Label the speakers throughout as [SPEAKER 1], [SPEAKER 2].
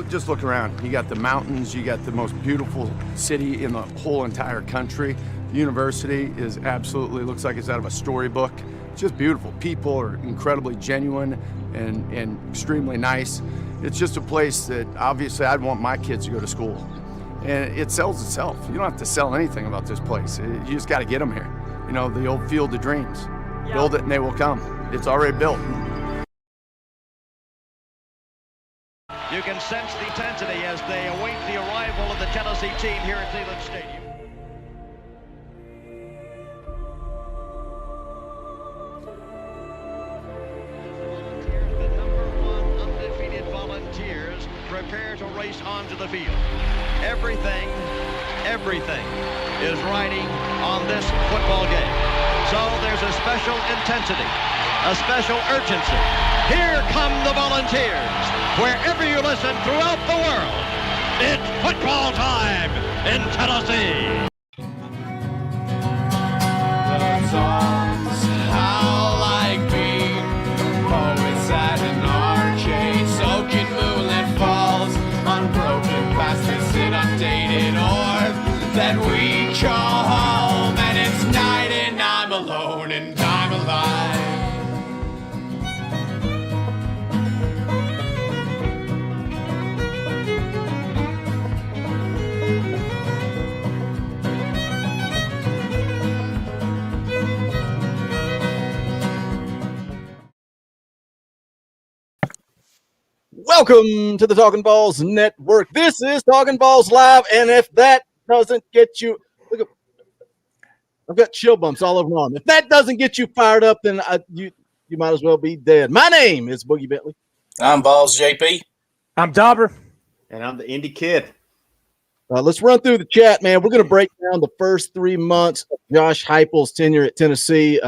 [SPEAKER 1] just look around. You got the mountains, you got the most beautiful city in the whole entire country. The university is absolutely, looks like it's out of a storybook. It's just beautiful. People are incredibly genuine and extremely nice. It's just a place that obviously I'd want my kids to go to school. And it sells itself. You don't have to sell anything about this place. You just got to get them here. You know, the old field of dreams. Build it and they will come. It's already built.
[SPEAKER 2] You can sense the intensity as they await the arrival of the Tennessee team here at Neyland Stadium. The #1 undefeated Volunteers prepare to race onto the field. Everything is riding on this football game. So there's a special intensity, a special urgency. Here come the Volunteers. Wherever you listen throughout the world, it's football time in Tennessee.
[SPEAKER 3] The songs how like me, poets at an arcade, soaking moonlit falls, unbroken past this inundated orb that we call home, and it's night and I'm alone and I'm alive.
[SPEAKER 4] Welcome to the Talkin' Balls Network. This is Talkin' Balls Live, and if that doesn't get you, look at, I've got chill bumps all over my arm. If that doesn't get you fired up, then you might as well be dead. My name is Boogie Bentley.
[SPEAKER 5] I'm Balls JP.
[SPEAKER 6] I'm Dauber.
[SPEAKER 7] And I'm the Indie Kid.
[SPEAKER 4] Let's run through the chat, man. We're going to break down the first 3 months of Josh Heupel's tenure at Tennessee.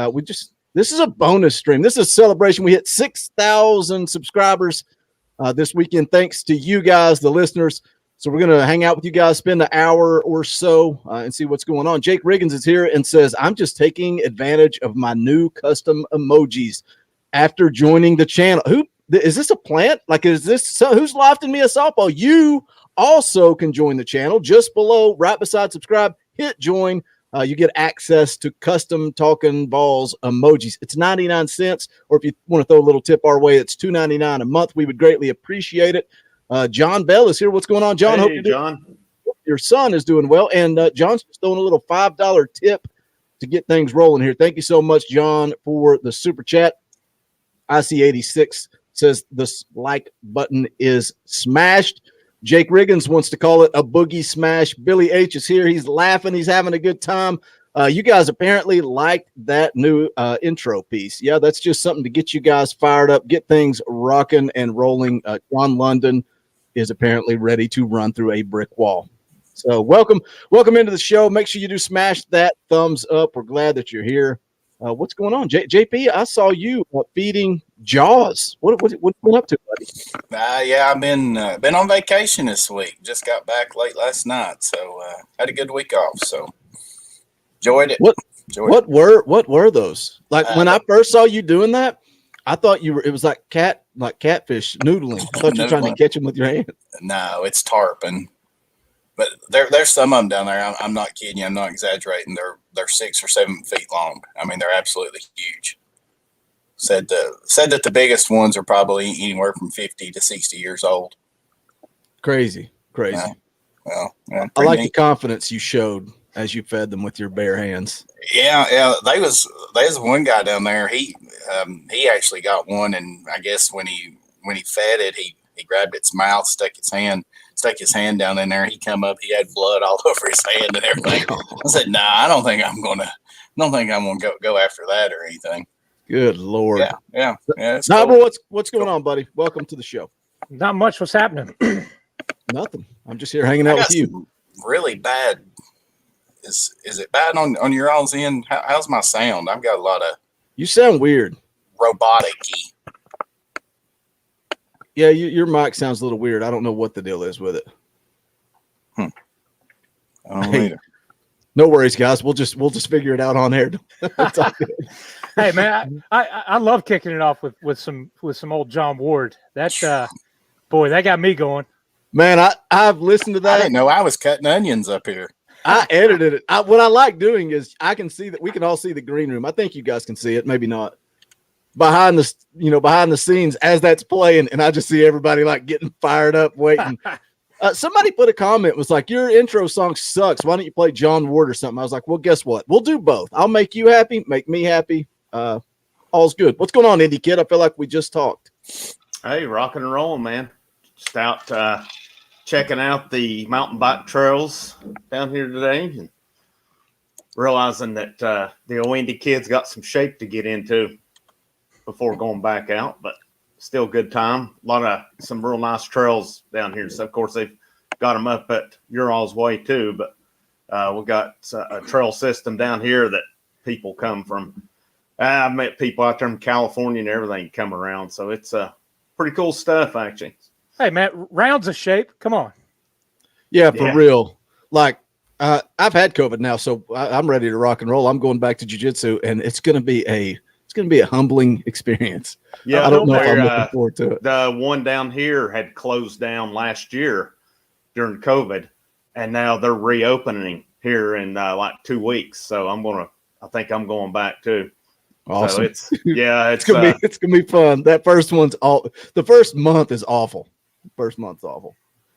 [SPEAKER 4] This is a bonus stream. This is a celebration. We hit 6,000 subscribers this weekend, thanks to you guys, the listeners. So we're going to hang out with you guys, spend an hour or so and see what's going on. Jake Riggins is here and says, I'm just taking advantage of my new custom emojis after joining the channel. Is this a plant? Like, is this who's lofting me a softball? You also can join the channel just below, right beside subscribe, hit join. You get access to custom Talkin' Balls emojis. It's 99 cents, or if you want to throw a little tip our way, it's $2.99 a month. We would greatly appreciate it. John Bell is here. What's going on, John?
[SPEAKER 7] Hey, John.
[SPEAKER 4] Your son is doing well, and John's just throwing a little $5 tip to get things rolling here. Thank you so much, John, for the super chat. IC86 says the like button is smashed. Jake Riggins wants to call it a boogie smash. Billy H is here. He's laughing. He's having a good time. You guys apparently liked that new intro piece. Yeah, that's just something to get you guys fired up, get things rocking and rolling. John London is apparently ready to run through a brick wall. So welcome into the show. Make sure you do smash that thumbs up. We're glad that you're here. What's going on, JP? I saw you feeding Jaws. What you been up to, buddy?
[SPEAKER 5] Yeah, I've been on vacation this week. Just got back late last night, so had a good week off. So enjoyed it.
[SPEAKER 4] What were those? Like when I first saw you doing that, I thought it was like catfish noodling. I thought you were trying to catch them with your hand.
[SPEAKER 5] No, it's tarpon. But there's some of them down there. I'm not kidding you. I'm not exaggerating. They're 6 or 7 feet long. I mean, they're absolutely huge. Said that the biggest ones are probably anywhere from 50 to 60 years old.
[SPEAKER 4] Crazy.
[SPEAKER 5] Yeah,
[SPEAKER 4] I like the confidence you showed as you fed them with your bare hands.
[SPEAKER 5] Yeah. There's one guy down there. He actually got one, and I guess when he fed it, he grabbed its mouth, stuck his hand down in there. He come up, he had blood all over his hand and everything. I said, "Nah, I don't think I'm gonna go after that or anything."
[SPEAKER 4] Good Lord.
[SPEAKER 5] Yeah.
[SPEAKER 4] Cool. What's going on, buddy? Welcome to the show.
[SPEAKER 6] Not much. What's happening?
[SPEAKER 4] Nothing. I'm just here hanging out with you.
[SPEAKER 5] Really bad. Is it bad on your all's end? How's my sound? I've got a lot of.
[SPEAKER 4] You sound weird.
[SPEAKER 5] Robotic-y.
[SPEAKER 4] Yeah, your mic sounds a little weird. I don't know what the deal is with it.
[SPEAKER 5] I don't know either.
[SPEAKER 4] No worries, guys. We'll just figure it out on air. It's all good.
[SPEAKER 6] Hey, man, I love kicking it off with some old John Ward. That boy, that got me going.
[SPEAKER 4] Man, I've listened to
[SPEAKER 5] I
[SPEAKER 4] that.
[SPEAKER 5] didn't know I was cutting onions up here.
[SPEAKER 4] I edited it. What I like doing is I can see that we can all see the green room. I think you guys can see it, maybe not. Behind the scenes as that's playing, and I just see everybody like getting fired up, waiting. Somebody put a comment, was like, your intro song sucks. Why don't you play John Ward or something? I was like, well, guess what? We'll do both. I'll make you happy, make me happy. All's good. What's going on, Indy Kid? I feel like we just talked.
[SPEAKER 7] Hey, rocking and rolling, man. Just out checking out the mountain bike trails down here today and realizing that the old Indy Kid's got some shape to get into before going back out, but still good time. A lot of some real nice trails down here. So, of course, they've got them up at your all's way, too, but we've got a trail system down here that people come from. I've met people out there in California and everything come around. So it's pretty cool stuff, actually.
[SPEAKER 6] Hey, man, rounds of shape. Come on.
[SPEAKER 4] Yeah, for real. Like, I've had COVID now, so I'm ready to rock and roll. I'm going back to jiu-jitsu, and it's going to be a humbling experience.
[SPEAKER 7] Yeah,
[SPEAKER 4] I don't know if I'm looking forward to it.
[SPEAKER 7] The one down here had closed down last year during COVID, and now they're reopening here in like 2 weeks. So I think I'm going back too.
[SPEAKER 4] Awesome.
[SPEAKER 7] So it's
[SPEAKER 4] gonna be fun. That first the first month is awful. First month's awful.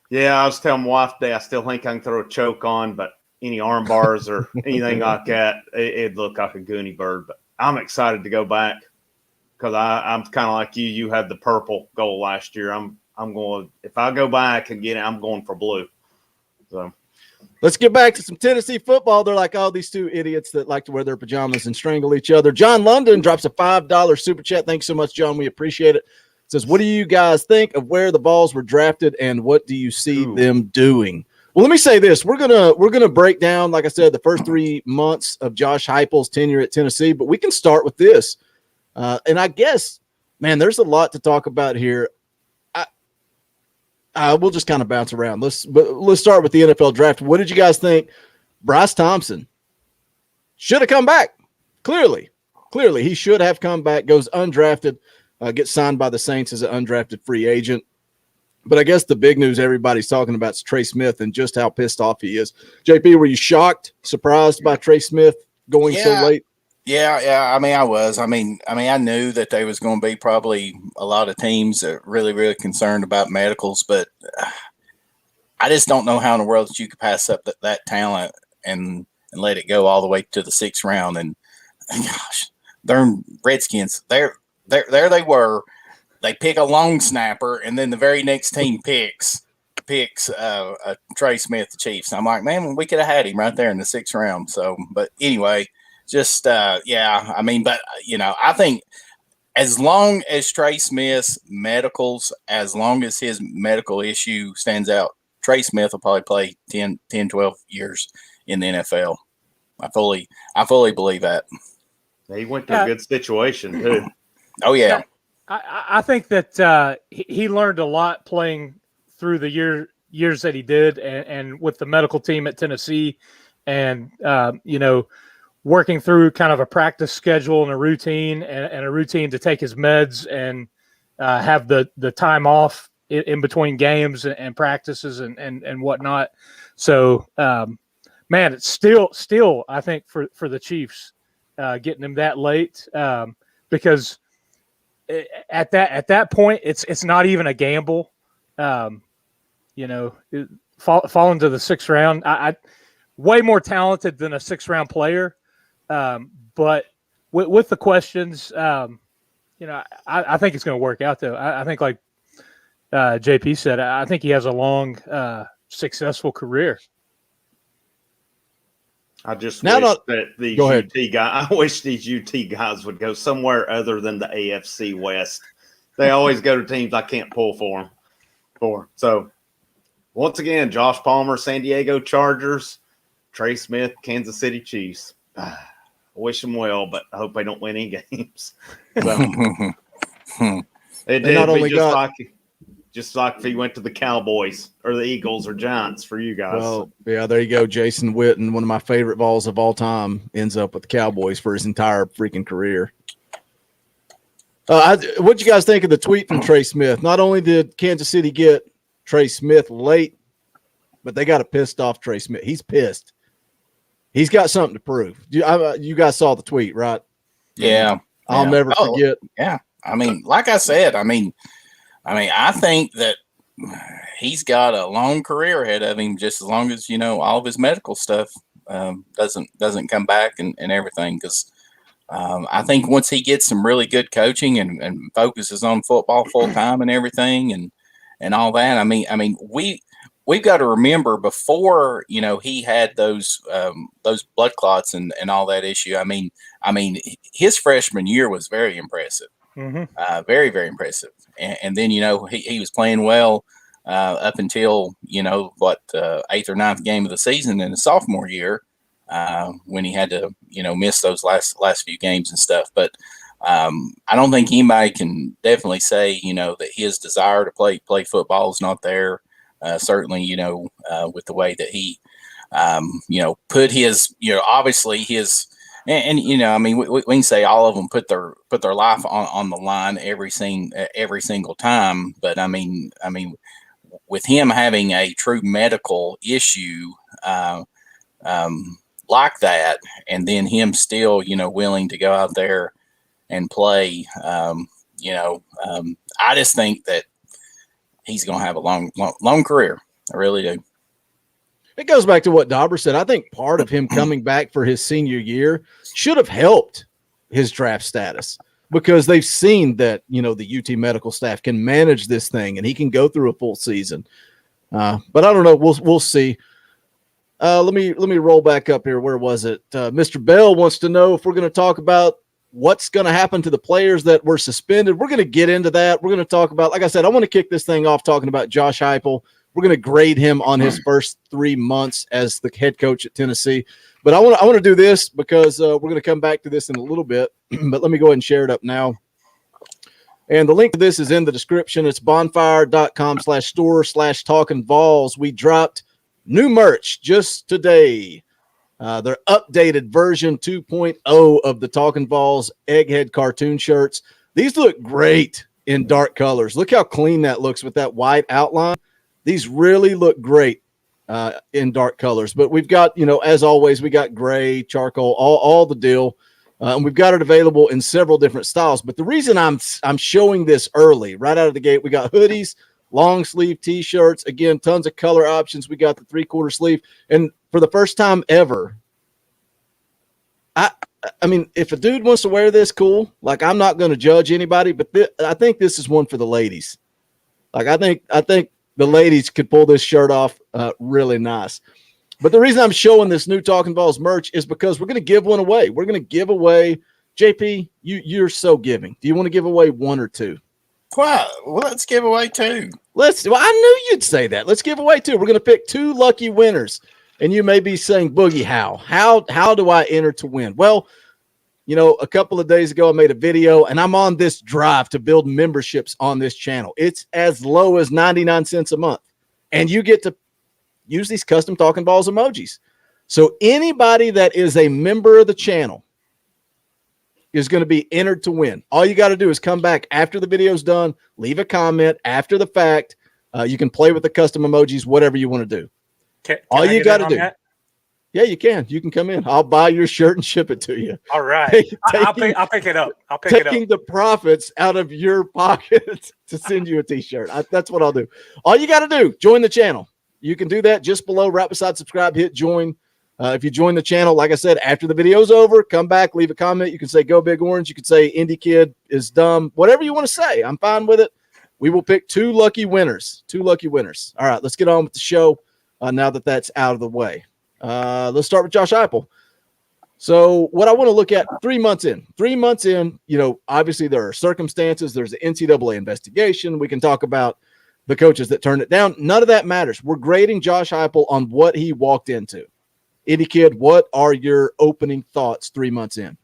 [SPEAKER 7] Yeah, I was telling my wife today, I still think I can throw a choke on, but any arm bars or anything like that, it'd look like a goony bird. But I'm excited to go back because I'm kind of like you. You had the purple goal last year. I'm going, if I go back and get it, I'm going for blue. So
[SPEAKER 4] let's get back to some Tennessee football. They're like, these two idiots that like to wear their pajamas and strangle each other. John London drops a $5 super chat. Thanks so much, John. We appreciate it. Says, what do you guys think of where the Vols were drafted and what do you see them doing? Well, let me say this. We're gonna break down, like I said, the first 3 months of Josh Heupel's tenure at Tennessee, but we can start with this. And I guess, man, there's a lot to talk about here. We'll just kind of bounce around. Let's start with the NFL draft. What did you guys think? Bryce Thompson should have come back. Clearly, he should have come back. Goes undrafted, gets signed by the Saints as an undrafted free agent. But I guess the big news everybody's talking about is Trey Smith and just how pissed off he is. JP, were you shocked, surprised by Trey Smith going so late?
[SPEAKER 5] Yeah. I mean, I was. I mean, I knew that there was going to be probably a lot of teams that really, really concerned about medicals, but I just don't know how in the world that you could pass up that talent and let it go all the way to the 6th round. And gosh, they're Redskins. There they were. They pick a long snapper, and then the very next team picks Trey Smith, the Chiefs. I'm like, man, we could have had him right there in the 6th round. So, but anyway, just I mean, but I think as long as Trey Smith's medicals, as long as his medical issue stands out, Trey Smith will probably play 10, 12 years in the NFL. I fully believe that.
[SPEAKER 7] He went to a good situation too.
[SPEAKER 5] Oh yeah.
[SPEAKER 6] I think that he learned a lot playing through the years that he did, and with the medical team at Tennessee, and working through kind of a practice schedule and a routine, and a routine to take his meds and have the time off in between games and practices and whatnot. So, man, it's still I think for the Chiefs getting him that late because. At that point, it's not even a gamble. Falling to the 6th round. I way more talented than a 6th round player, but with the questions, I think it's going to work out though. I think like JP said, I think he has a long, successful career.
[SPEAKER 7] I just wish that these UT guys. I wish these UT guys would go somewhere other than the AFC West. They always go to teams I can't pull for them. So, once again, Josh Palmer, San Diego Chargers, Trey Smith, Kansas City Chiefs. I wish them well, but I hope they don't win any games. So, it'd be just like if he went to the Cowboys or the Eagles or Giants for you guys.
[SPEAKER 4] Well, yeah, there you go. Jason Witten, one of my favorite Vols of all time, ends up with the Cowboys for his entire freaking career. What'd you guys think of the tweet from Trey Smith? Not only did Kansas City get Trey Smith late, but they got a pissed off Trey Smith. He's pissed. He's got something to prove. You guys saw the tweet, right?
[SPEAKER 5] Yeah.
[SPEAKER 4] I'll never forget.
[SPEAKER 5] Yeah. I mean, like I said, I think that he's got a long career ahead of him, just as long as, all of his medical stuff doesn't come back and everything. Because I think once he gets some really good coaching and focuses on football full time and everything and all that, we've got to remember before, he had those blood clots and all that issue. His freshman year was very impressive.
[SPEAKER 6] Mm-hmm.
[SPEAKER 5] Very, very impressive. And then, he was playing well up until, 8th or 9th game of the season in his sophomore year when he had to, miss those last few games and stuff. But I don't think anybody can definitely say, that his desire to play football is not there. Certainly, with the way that he, put his, obviously his, and we can say all of them put their life on the line every single time. But with him having a true medical issue like that, and then him still, willing to go out there and play, I just think that he's going to have a long career. I really do.
[SPEAKER 4] It goes back to what Dauber said. I think part of him coming back for his senior year should have helped his draft status, because they've seen that, the UT medical staff can manage this thing and he can go through a full season. But I don't know. We'll see. Let me roll back up here. Where was it? Mr. Bell wants to know if we're going to talk about what's going to happen to the players that were suspended. We're going to get into that. We're going to talk about, like I said, I want to kick this thing off talking about Josh Heupel. We're going to grade him on his first 3 months as the head coach at Tennessee. But I want to do this because we're going to come back to this in a little bit. But let me go ahead and share it up now. And the link to this is in the description. It's bonfire.com/store/talking VAWLS. We dropped new merch just today. Their updated version 2.0 of the Talkin' VAWLS Egghead cartoon shirts. These look great in dark colors. Look how clean that looks with that white outline. These really look great in dark colors. But we've got, as always, we got gray, charcoal, all the deal. And we've got it available in several different styles. But the reason I'm showing this early, right out of the gate, we got hoodies, long sleeve T-shirts. Again, tons of color options. We got the 3/4 sleeve. And for the first time ever, I mean, if a dude wants to wear this, cool. Like, I'm not going to judge anybody, but I think this is one for the ladies. Like, I think the ladies could pull this shirt off really nice. But the reason I'm showing this new Talkin' VAWLS merch is because we're going to give one away. We're going to give away, JP, you're so giving. Do you want to give away one or two?
[SPEAKER 5] Well, let's give away two.
[SPEAKER 4] Well, I knew you'd say that. Let's give away two. We're going to pick two lucky winners. And you may be saying, Boogie, how do I enter to win? Well, a couple of days ago, I made a video, and I'm on this drive to build memberships on this channel. It's as low as 99 cents a month. And you get to use these custom Talkin' VAWLS emojis. So anybody that is a member of the channel is going to be entered to win. All you got to do is come back after the video's done, leave a comment after the fact. You can play with the custom emojis, whatever you want to do.
[SPEAKER 6] Can
[SPEAKER 4] all you got to do.
[SPEAKER 6] That?
[SPEAKER 4] Yeah, you can. You can come in. I'll buy your shirt and ship it to you.
[SPEAKER 6] All right. I'll pick it up.
[SPEAKER 4] Taking the profits out of your pocket to send you a T-shirt. That's what I'll do. All you got to do, join the channel. You can do that just below, right beside subscribe, hit join. If you join the channel, like I said, after the video's over, come back, leave a comment. You can say, go Big Orange. You can say, Indie Kid is dumb. Whatever you want to say, I'm fine with it. We will pick two lucky winners. All right, let's get on with the show now that that's out of the way. Let's start with Josh Heupel. So what I want to look at 3 months in, obviously there are circumstances. There's the NCAA investigation. We can talk about the coaches that turned it down. None of that matters. We're grading Josh Heupel on what he walked into. Indie Kid, what are your opening thoughts 3 months in?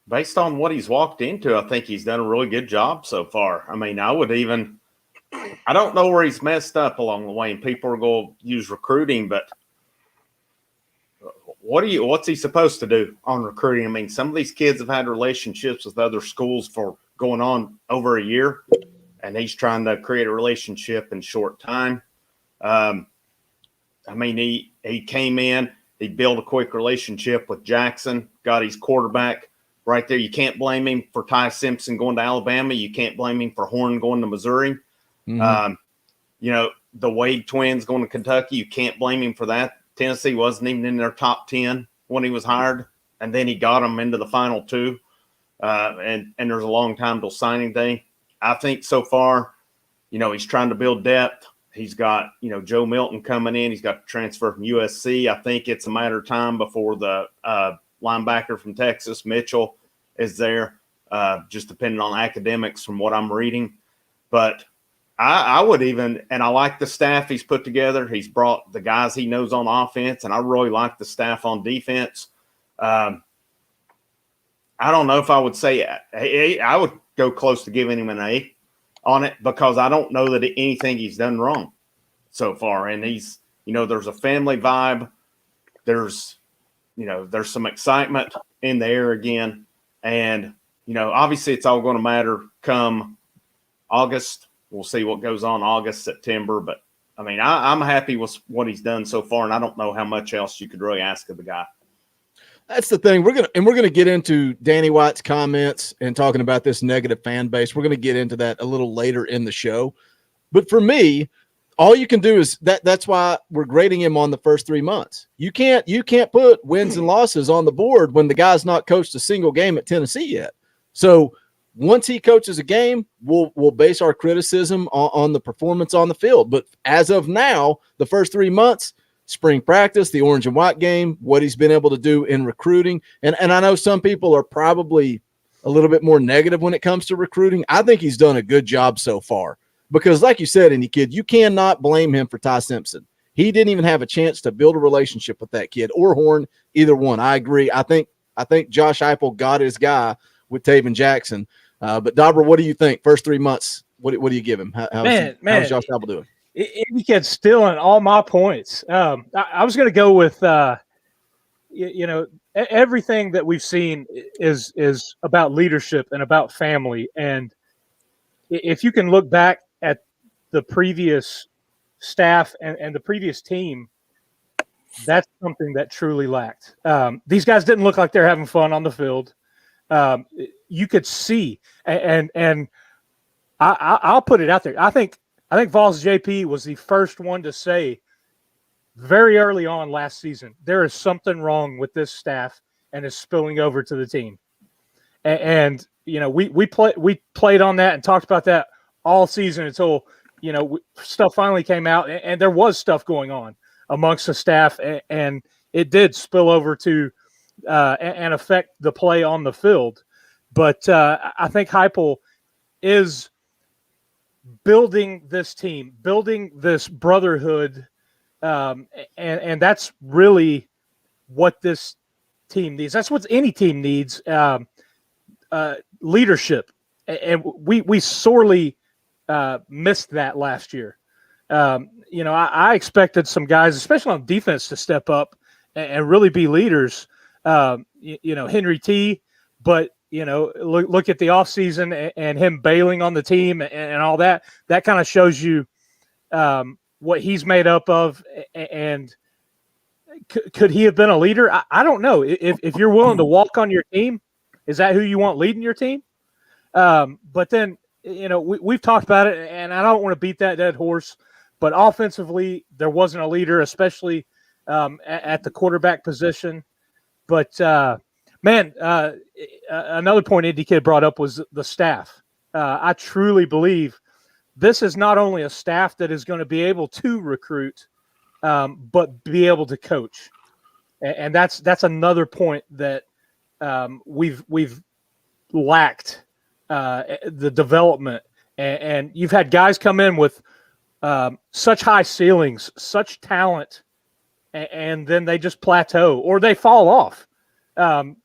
[SPEAKER 7] Based on what he's walked into, I think he's done a really good job so far. I mean, I don't know where he's messed up along the way, and people are going to use recruiting, but what's he supposed to do on recruiting? I mean, some of these kids have had relationships with other schools for going on over a year. and he's trying to create a relationship in short time. I mean, he came in, he built a quick relationship with Jackson, got his quarterback right there. You can't blame him for Ty Simpson going to Alabama. You can't blame him for Horn going to Missouri.
[SPEAKER 4] Mhm.
[SPEAKER 7] You know, the Wade twins going to Kentucky, you can't blame him for that. Tennessee wasn't even in their top 10 when he was hired, and then he got them into the final two. And there's a long time till signing day. I think so far, you know, he's trying to build depth. He's got, you know, Joe Milton coming in. He's got to transfer from USC. I think it's a matter of time before the linebacker from Texas, Mitchell, is there, just depending on academics from what I'm reading. But I would even, and I like the staff he's put together. He's brought the guys he knows on offense, and I really like the staff on defense. I don't know if I would say I would go close to giving him an A on it, because I don't know that anything he's done wrong so far. And he's, you know, there's a family vibe. There's, you know, there's some excitement in the air again. And, you know, obviously it's all going to matter come August. We'll see what goes on August, September. But, I mean, I'm happy with what he's done so far, and I don't know how much else you could really ask of the guy.
[SPEAKER 4] That's the thing. We're gonna get into Danny White's comments and talking about this negative fan base. We're gonna get into that a little later in the show. But for me, all you can do is that's why we're grading him on the first 3 months. You can't put wins and losses on the board when the guy's not coached a single game at Tennessee yet. So once he coaches a game, we'll base our criticism on the performance on the field. But as of now, the first 3 months, spring practice, the orange and white game, what he's been able to do in recruiting. And I know some people are probably a little bit more negative when it comes to recruiting. I think he's done a good job so far, because like you said, Indy Kid, you cannot blame him for Ty Simpson. He didn't even have a chance to build a relationship with that kid, or Horn, either one. I agree. I think Josh Heupel got his guy with Taven Jackson. But Dobber, what do you think? First 3 months, what do you give him? How's Josh Heupel doing?
[SPEAKER 6] He gets stealing all my points. I was going to go with, you know, everything that we've seen is about leadership and about family. And if you can look back at the previous staff and the previous team, that's something that truly lacked. These guys didn't look like they're having fun on the field. You could see, and I'll put it out there. I think VAWLS JP was the first one to say very early on last season, there is something wrong with this staff and is spilling over to the team. And you know, we played on that and talked about that all season until, you know, stuff finally came out, and there was stuff going on amongst the staff, and it did spill over to and affect the play on the field. But I think Heupel is building this team, building this brotherhood, and that's really what this team needs. That's what any team needs, leadership. And we sorely missed that last year. You know, I expected some guys, especially on defense, to step up and really be leaders. You know, Henry T, but you know, look at the offseason and him bailing on the team and all that. That kind of shows you what he's made up of. And could he have been a leader? I don't know. If you're willing to walk on your team, is that who you want leading your team? But then, you know, we've talked about it, and I don't want to beat that dead horse, but offensively, there wasn't a leader, especially at the quarterback position. But, man, another point Indy Kid brought up was the staff. I truly believe this is not only a staff that is going to be able to recruit, but be able to coach. And that's another point that we've lacked the development. And you've had guys come in with such high ceilings, such talent, and then they just plateau or they fall off.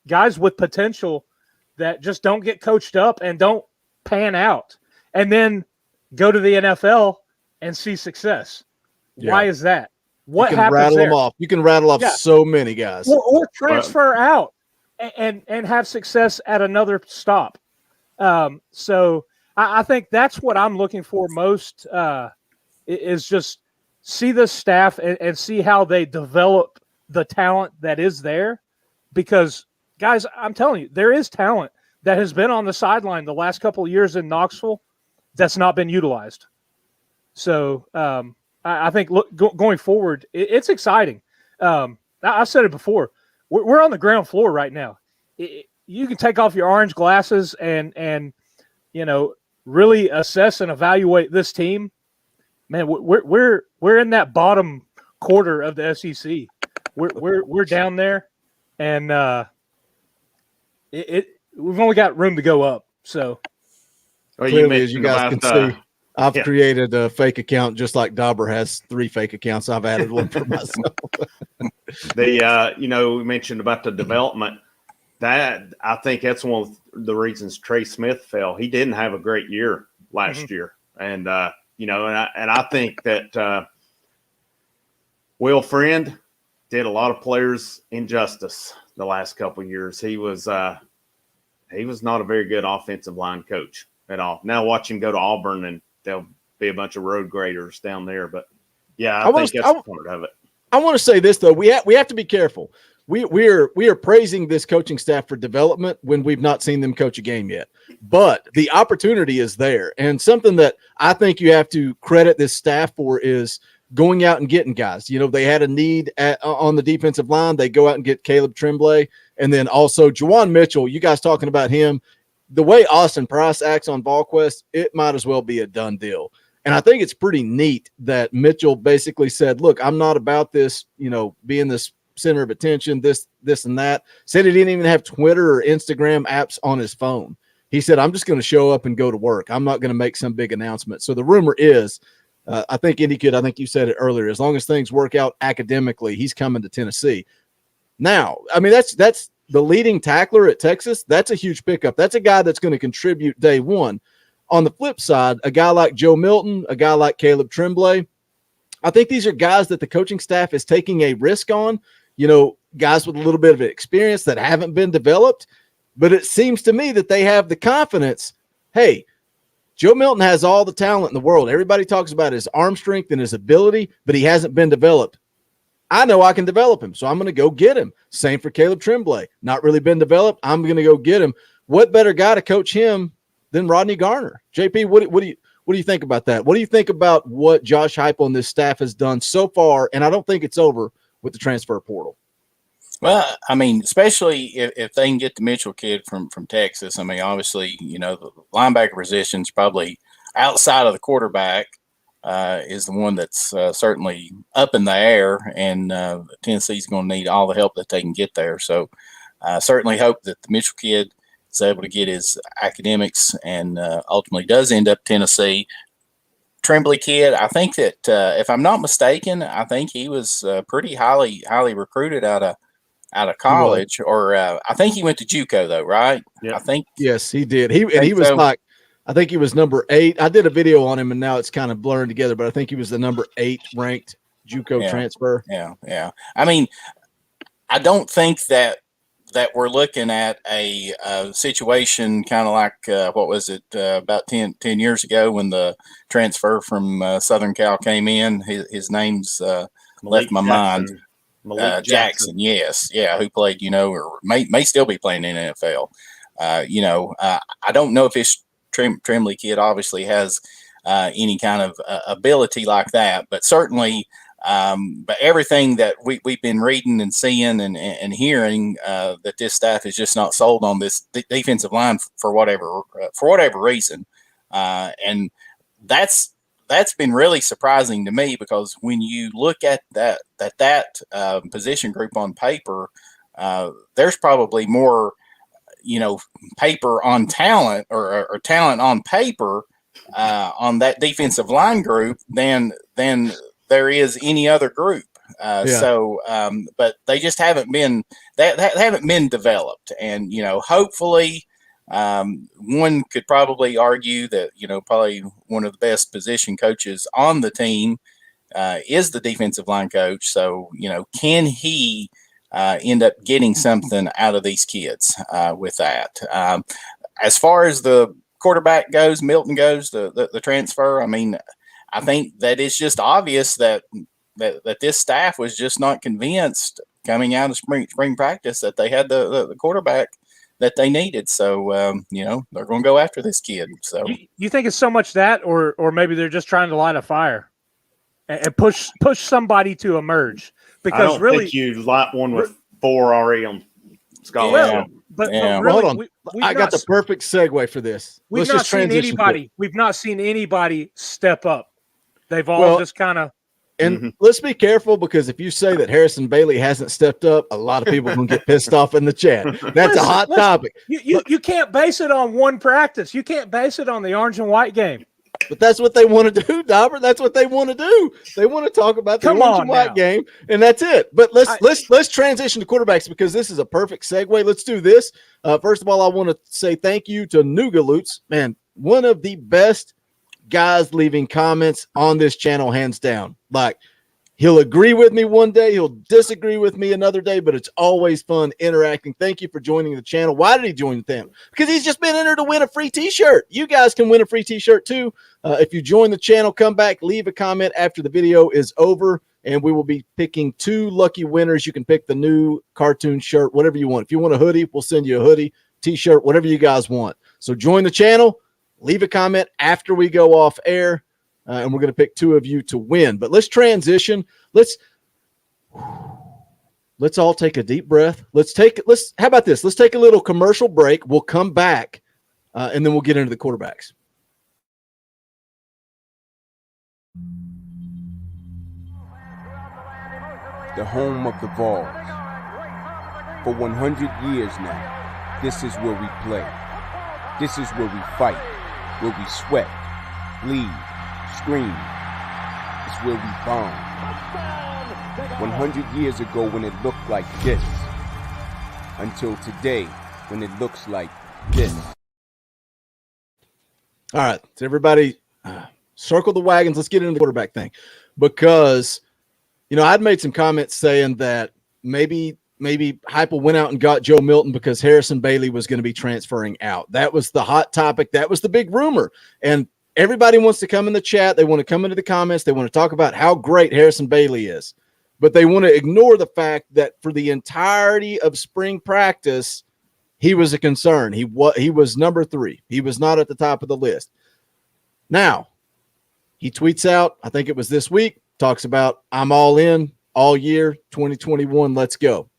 [SPEAKER 6] Guys with potential that just don't get coached up and don't pan out, and then go to the NFL and see success. Yeah. Why is that? What happens
[SPEAKER 4] rattle
[SPEAKER 6] there?
[SPEAKER 4] them off. You can rattle off so many guys.
[SPEAKER 6] Or transfer out and have success at another stop. So I think that's what I'm looking for most. Is just see the staff and see how they develop the talent that is there. Because, guys, I'm telling you, there is talent that has been on the sideline the last couple of years in Knoxville that's not been utilized. So I think going forward, it's exciting. I've said it before. We're on the ground floor right now. You can take off your orange glasses and really assess and evaluate this team. Man, we're in that bottom quarter of the SEC. We're down there, and we've only got room to go up. So
[SPEAKER 4] clearly, as you guys can see, I've created a fake account just like Dauber has 3 fake accounts. I've added one for myself.
[SPEAKER 7] We mentioned about the development. That I think that's one of the reasons Trey Smith fell. He didn't have a great year last year, and I think that Will Friend did a lot of players injustice the last couple of years. He was not a very good offensive line coach at all. Now watch him go to Auburn, and there'll be a bunch of road graders down there. But yeah, I think that's part of it.
[SPEAKER 4] I want to say this though: we have to be careful. We are praising this coaching staff for development when we've not seen them coach a game yet. But the opportunity is there, and something that I think you have to credit this staff for is going out and getting guys. They had a need on the defensive line. They go out and get Caleb Tremblay, and then also Juwan Mitchell. You guys talking about him? The way Austin Price acts on VAWLS, it might as well be a done deal. And I think it's pretty neat that Mitchell basically said, "Look, I'm not about this, being this center of attention, this and that." Said he didn't even have Twitter or Instagram apps on his phone. He said, "I'm just going to show up and go to work. I'm not going to make some big announcement." So the rumor is, I think Indy Kid, I think you said it earlier, as long as things work out academically, he's coming to Tennessee. Now, I mean, that's the leading tackler at Texas. That's a huge pickup. That's a guy that's going to contribute day one. On the flip side, a guy like Joe Milton, a guy like Caleb Tremblay, I think these are guys that the coaching staff is taking a risk on, guys with a little bit of experience that haven't been developed. But it seems to me that they have the confidence. Hey, Joe Milton has all the talent in the world. Everybody talks about his arm strength and his ability, but he hasn't been developed. I know I can develop him, so I'm going to go get him. Same for Caleb Tremblay. Not really been developed. I'm going to go get him. What better guy to coach him than Rodney Garner? JP, what do you think about that? What do you think about what Josh Heupel and this staff has done so far? And I don't think it's over with the transfer portal.
[SPEAKER 5] Well, I mean, especially if they can get the Mitchell kid from Texas. I mean, obviously, the linebacker position's probably outside of the quarterback is the one that's certainly up in the air, and Tennessee's going to need all the help that they can get there. So I certainly hope that the Mitchell kid is able to get his academics and ultimately does end up Tennessee. Tremblay kid, I think that if I'm not mistaken, I think he was pretty highly recruited out of college, or I think he went to JUCO though, right?
[SPEAKER 7] Yeah.
[SPEAKER 5] I think
[SPEAKER 4] yes, he did. He was so. Like, I think he was number 8. I did a video on him, and now it's kind of blurring together, but I think he was the number 8 ranked JUCO transfer.
[SPEAKER 5] Yeah. I mean, I don't think that we're looking at a situation kind of like what was it about 10 years ago when the transfer from Southern Cal came in. His name's left my mind. Malik Jackson, yes, yeah, who played, or may still be playing in the NFL. I don't know if his Tremblay kid obviously has any kind of ability like that, but certainly, but everything that we've been reading and seeing and hearing that this staff is just not sold on this defensive line for whatever reason, and that's been really surprising to me, because when you look at that position group on paper, there's probably more, paper on talent or talent on paper on that defensive line group than there is any other group. So, but they just haven't been haven't been developed, and hopefully. One could probably argue that, probably one of the best position coaches on the team is the defensive line coach. So, can he end up getting something out of these kids with that? As far as the quarterback goes, Milton goes, the transfer. I mean, I think that it's just obvious that this staff was just not convinced coming out of spring practice that they had the quarterback that they needed. So, they're going to go after this kid. So
[SPEAKER 6] You think it's so much that, or maybe they're just trying to light a fire and push somebody to emerge? Because
[SPEAKER 7] I don't
[SPEAKER 6] really,
[SPEAKER 7] think you light one with 4 already on scholarship.
[SPEAKER 6] But
[SPEAKER 5] Yeah.
[SPEAKER 6] really,
[SPEAKER 4] Hold on. I got the perfect segue for this.
[SPEAKER 6] We've
[SPEAKER 4] Let's
[SPEAKER 6] not
[SPEAKER 4] just
[SPEAKER 6] seen
[SPEAKER 4] transition quick.
[SPEAKER 6] anybody. We've not seen anybody step up. They've all just kind of.
[SPEAKER 4] And let's be careful, because if you say that Harrison Bailey hasn't stepped up, a lot of people are going to get pissed off in the chat. That's a hot topic.
[SPEAKER 6] You can't base it on one practice. You can't base it on the orange and white game.
[SPEAKER 4] But that's what they want to do, Dauber. That's what they want to do. They want to talk about the orange and white game, and that's it. But let's transition to quarterbacks, because this is a perfect segue. Let's do this. First of all, I want to say thank you to Noogaloots. Man, one of the best guys leaving comments on this channel, hands down. Like, he'll agree with me one day, he'll disagree with me another day, but it's always fun interacting. Thank you for joining the channel. Why did he join them? Because he's just been entered to win a free t-shirt. You guys can win a free t-shirt too. If you join the channel, come back, leave a comment after the video is over, and we will be picking 2 lucky winners. You can pick the new cartoon shirt, whatever you want. If you want a hoodie, we'll send you a hoodie, t-shirt, whatever you guys want. So join the channel, leave a comment after we go off air, and we're going to pick 2 of you to win. But let's transition. Let's all take a deep breath. How about this? Let's take a little commercial break. We'll come back, and then we'll get into the quarterbacks.
[SPEAKER 8] The home of the VAWLS. For 100 years now, this is where we play. This is where we fight, where we sweat, bleed, scream. It's where we bond. 100 years ago when it looked like this, until today when it looks like this.
[SPEAKER 4] All right, so everybody circle the wagons. Let's get into the quarterback thing, because I'd made some comments saying that maybe Heupel went out and got Joe Milton because Harrison Bailey was going to be transferring out. That was the hot topic. That was the big rumor. And everybody wants to come in the chat. They want to come into the comments. They want to talk about how great Harrison Bailey is. But they want to ignore the fact that for the entirety of spring practice, he was a concern. He was number 3. He was not at the top of the list. Now, he tweets out, I think it was this week, talks about, I'm all in all year, 2021, let's go.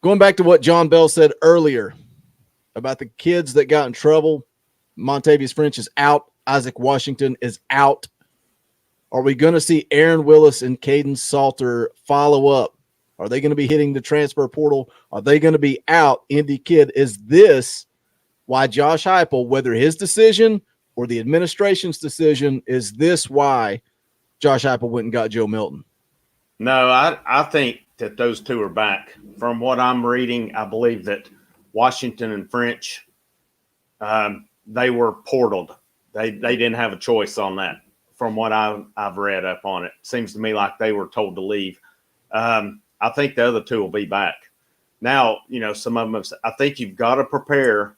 [SPEAKER 4] Going back to what John Bell said earlier about the kids that got in trouble, Montavious French is out. Isaac Washington is out. Are we going to see Aaron Willis and Caden Salter follow up? Are they going to be hitting the transfer portal? Are they going to be out? Indy Kid, is this why Josh Heupel, whether his decision or the administration's decision, is this why Josh Heupel went and got Joe Milton?
[SPEAKER 7] No, I think that those 2 are back. From what I'm reading, I believe that Washington and French, they were portaled. They didn't have a choice on that. From what I've read up on it, seems to me like they were told to leave. I think the other 2 will be back. Now, some of them have said, I think you've got to prepare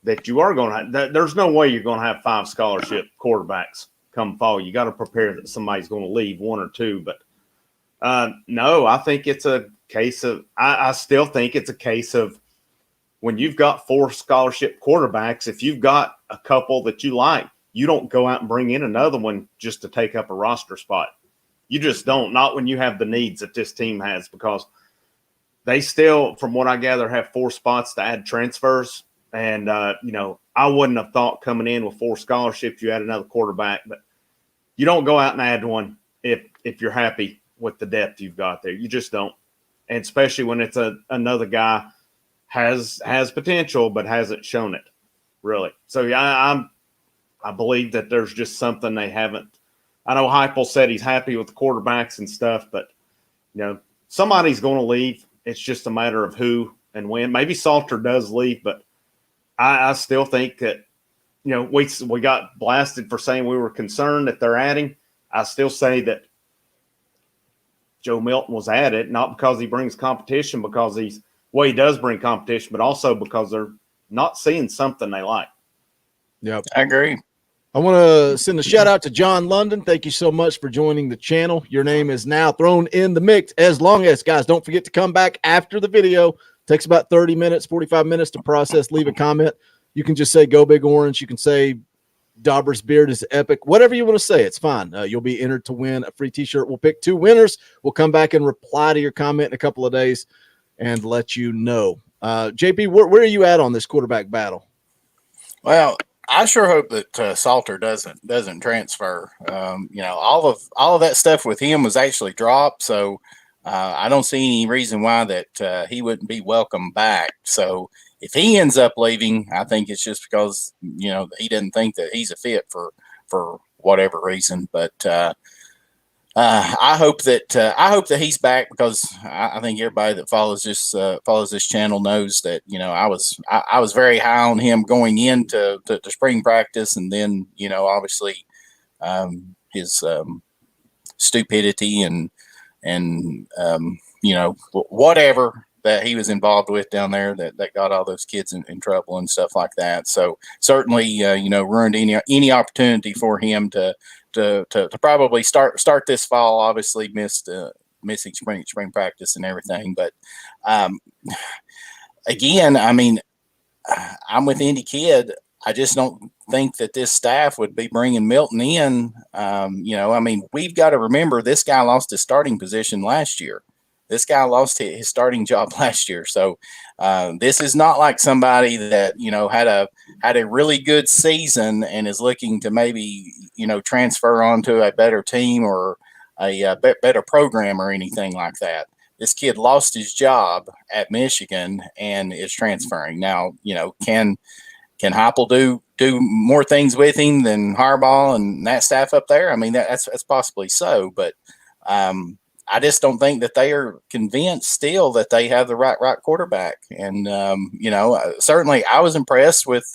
[SPEAKER 7] that you are going to – there's no way you're going to have 5 scholarship quarterbacks come fall. You got to prepare that somebody's going to leave, 1 or 2. But, no, I think it's a case of – I still think it's a case of when you've got 4 scholarship quarterbacks, if you've got a couple that you like, you don't go out and bring in another one just to take up a roster spot. You just don't. Not when you have the needs that this team has, because they still, from what I gather, have 4 spots to add transfers. And, I wouldn't have thought coming in with 4 scholarships, you add another quarterback. But you don't go out and add one if you're happy with the depth you've got there. You just don't. And especially when it's another guy has potential but hasn't shown it, really. So, yeah, I believe that there's just something they haven't. I know Heupel said he's happy with the quarterbacks and stuff, but, somebody's going to leave. It's just a matter of who and when. Maybe Salter does leave, but I still think that, we got blasted for saying we were concerned that they're adding. I still say that Joe Milton was added, not because he brings competition, because he does bring competition, but also because they're not seeing something they like.
[SPEAKER 4] Yep.
[SPEAKER 5] I agree.
[SPEAKER 4] I want to send a shout out to John London. Thank you so much for joining the channel. Your name is now thrown in the mix. As long as, guys, don't forget to come back after the video. Takes about 30 minutes, 45 minutes to process. Leave a comment. You can just say "Go Big Orange." You can say "Dauber's beard is epic." Whatever you want to say, it's fine. You'll be entered to win a free T-shirt. We'll pick 2 winners. We'll come back and reply to your comment in a couple of days and let you know. JP, where are you at on this quarterback battle?
[SPEAKER 5] Well, I sure hope that Salter doesn't transfer. All of that stuff with him was actually dropped, so I don't see any reason why that he wouldn't be welcome back. So if he ends up leaving, I think it's just because he doesn't think that he's a fit for whatever reason. But I hope that he's back, because I think everybody that follows this channel knows that I was very high on him going into spring practice, and then obviously his stupidity and whatever that he was involved with down there that got all those kids in trouble and stuff like that. So certainly ruined any opportunity for him to probably start this fall. Obviously missing spring practice and everything. But again, I mean, I'm with Indy Kid. I just don't think that this staff would be bringing Milton in. We've got to remember, this guy lost his starting position last year. This guy lost his starting job last year. So this is not like somebody that, had a really good season and is looking to maybe, transfer onto a better team or a better program or anything like that. This kid lost his job at Michigan and is transferring. Now, can Heupel do more things with him than Harbaugh and that staff up there? I mean, that's possibly so, but I just don't think that they are convinced still that they have the right quarterback. And certainly I was impressed with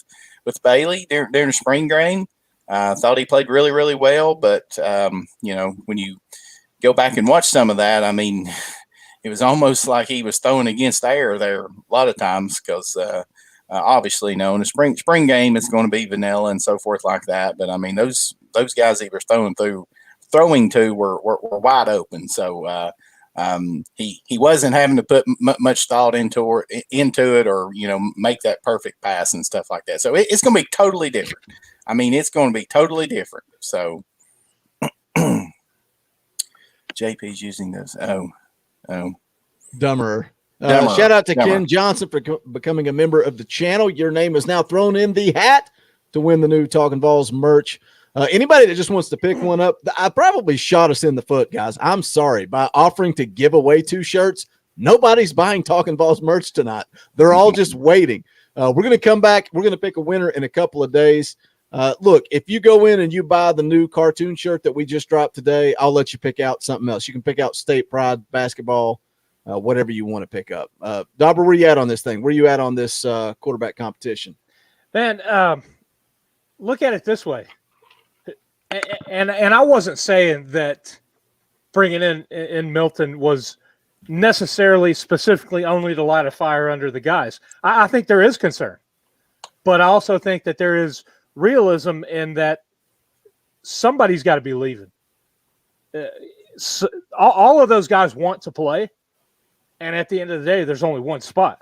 [SPEAKER 5] Bailey during the spring game. Thought he played really, really well, but when you go back and watch some of that, I mean, it was almost like he was throwing against air there a lot of times, because obviously, in a spring game, it's going to be vanilla and so forth like that. But I mean, those guys he was throwing to were wide open. So he wasn't having to put much thought into it or make that perfect pass and stuff like that. So it's going to be totally different. I mean, it's going to be totally different. So JP's using those. Oh.
[SPEAKER 4] Dumber. Shout out to Ken Johnson for becoming a member of the channel. Your name is now thrown in the hat to win the new Talkin' VAWLS merch. Anybody that just wants to pick one up, I probably shot us in the foot, guys. I'm sorry. By offering to give away 2 shirts, nobody's buying Talkin' VAWLS merch tonight. They're all just waiting. We're going to come back. We're going to pick a winner in a couple of days. Look, if you go in and you buy the new cartoon shirt that we just dropped today, I'll let you pick out something else. You can pick out State Pride basketball, whatever you want to pick up. Dauber, where you at on this thing? Where you at on this quarterback competition?
[SPEAKER 6] Man, look at it this way. And I wasn't saying that bringing in Milton was necessarily specifically only to light a fire under the guys. I think there is concern, but I also think that there is realism in that somebody's got to be leaving. So all of those guys want to play, and at the end of the day, there's only one spot.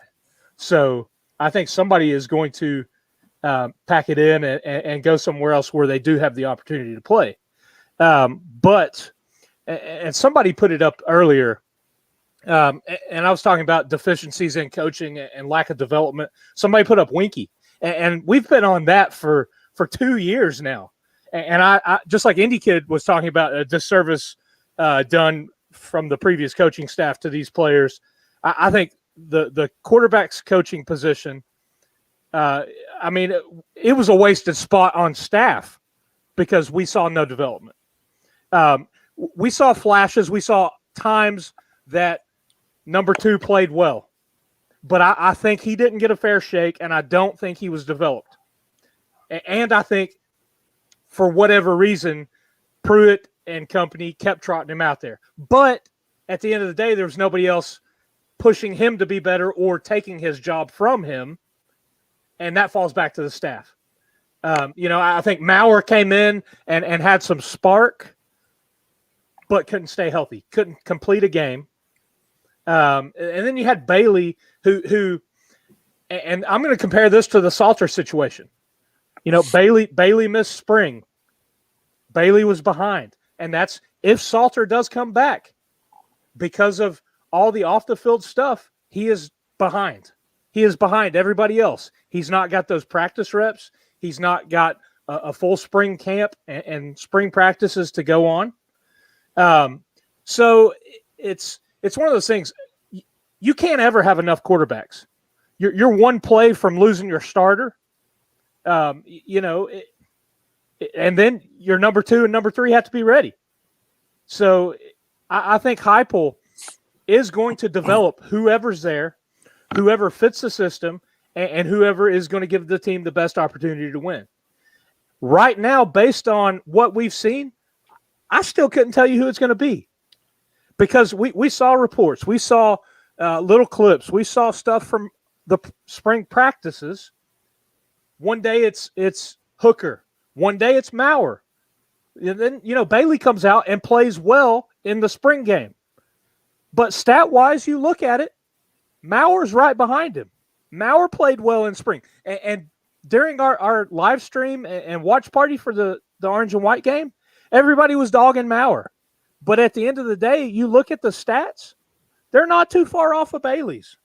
[SPEAKER 6] So I think somebody is going to pack it in and go somewhere else where they do have the opportunity to play. But somebody put it up earlier, and I was talking about deficiencies in coaching and lack of development. Somebody put up Winky, and we've been on that for 2 years now. And I just like Indy Kid was talking about a disservice done from the previous coaching staff to these players. I think the quarterback's coaching position, I mean, it was a wasted spot on staff because we saw no development. We saw flashes. We saw times that number 2 played well, but I think he didn't get a fair shake, and I don't think he was developed. And I think for whatever reason, Pruitt and company kept trotting him out there. But at the end of the day, there was nobody else pushing him to be better or taking his job from him. and that falls back to the staff. I think Maurer came in and had some spark, but couldn't stay healthy, couldn't complete a game. And then you had Bailey, who, and I'm going to compare this to the Salter situation. Bailey missed spring. Bailey was behind, and that's if Salter does come back because of all the off the field stuff. He is behind. He is behind everybody else. He's not got those practice reps. He's not got a full spring camp and spring practices to go on. So it's one of those things. You can't ever have enough quarterbacks. You're one play from losing your starter. And then your number 2 and number 3 have to be ready. So I think Heupel is going to develop whoever's there, whoever fits the system, and whoever is going to give the team the best opportunity to win. Right now, based on what we've seen, I still couldn't tell you who it's going to be, because we saw reports, we saw little clips, we saw stuff from the spring practices. One day it's Hooker, one day it's Maurer. And then, Bailey comes out and plays well in the spring game. But stat-wise, you look at it, Maurer's right behind him. Maurer played well in spring. And during our live stream and watch party for the orange and white game, everybody was dogging Maurer. But at the end of the day, you look at the stats, they're not too far off of Bailey's.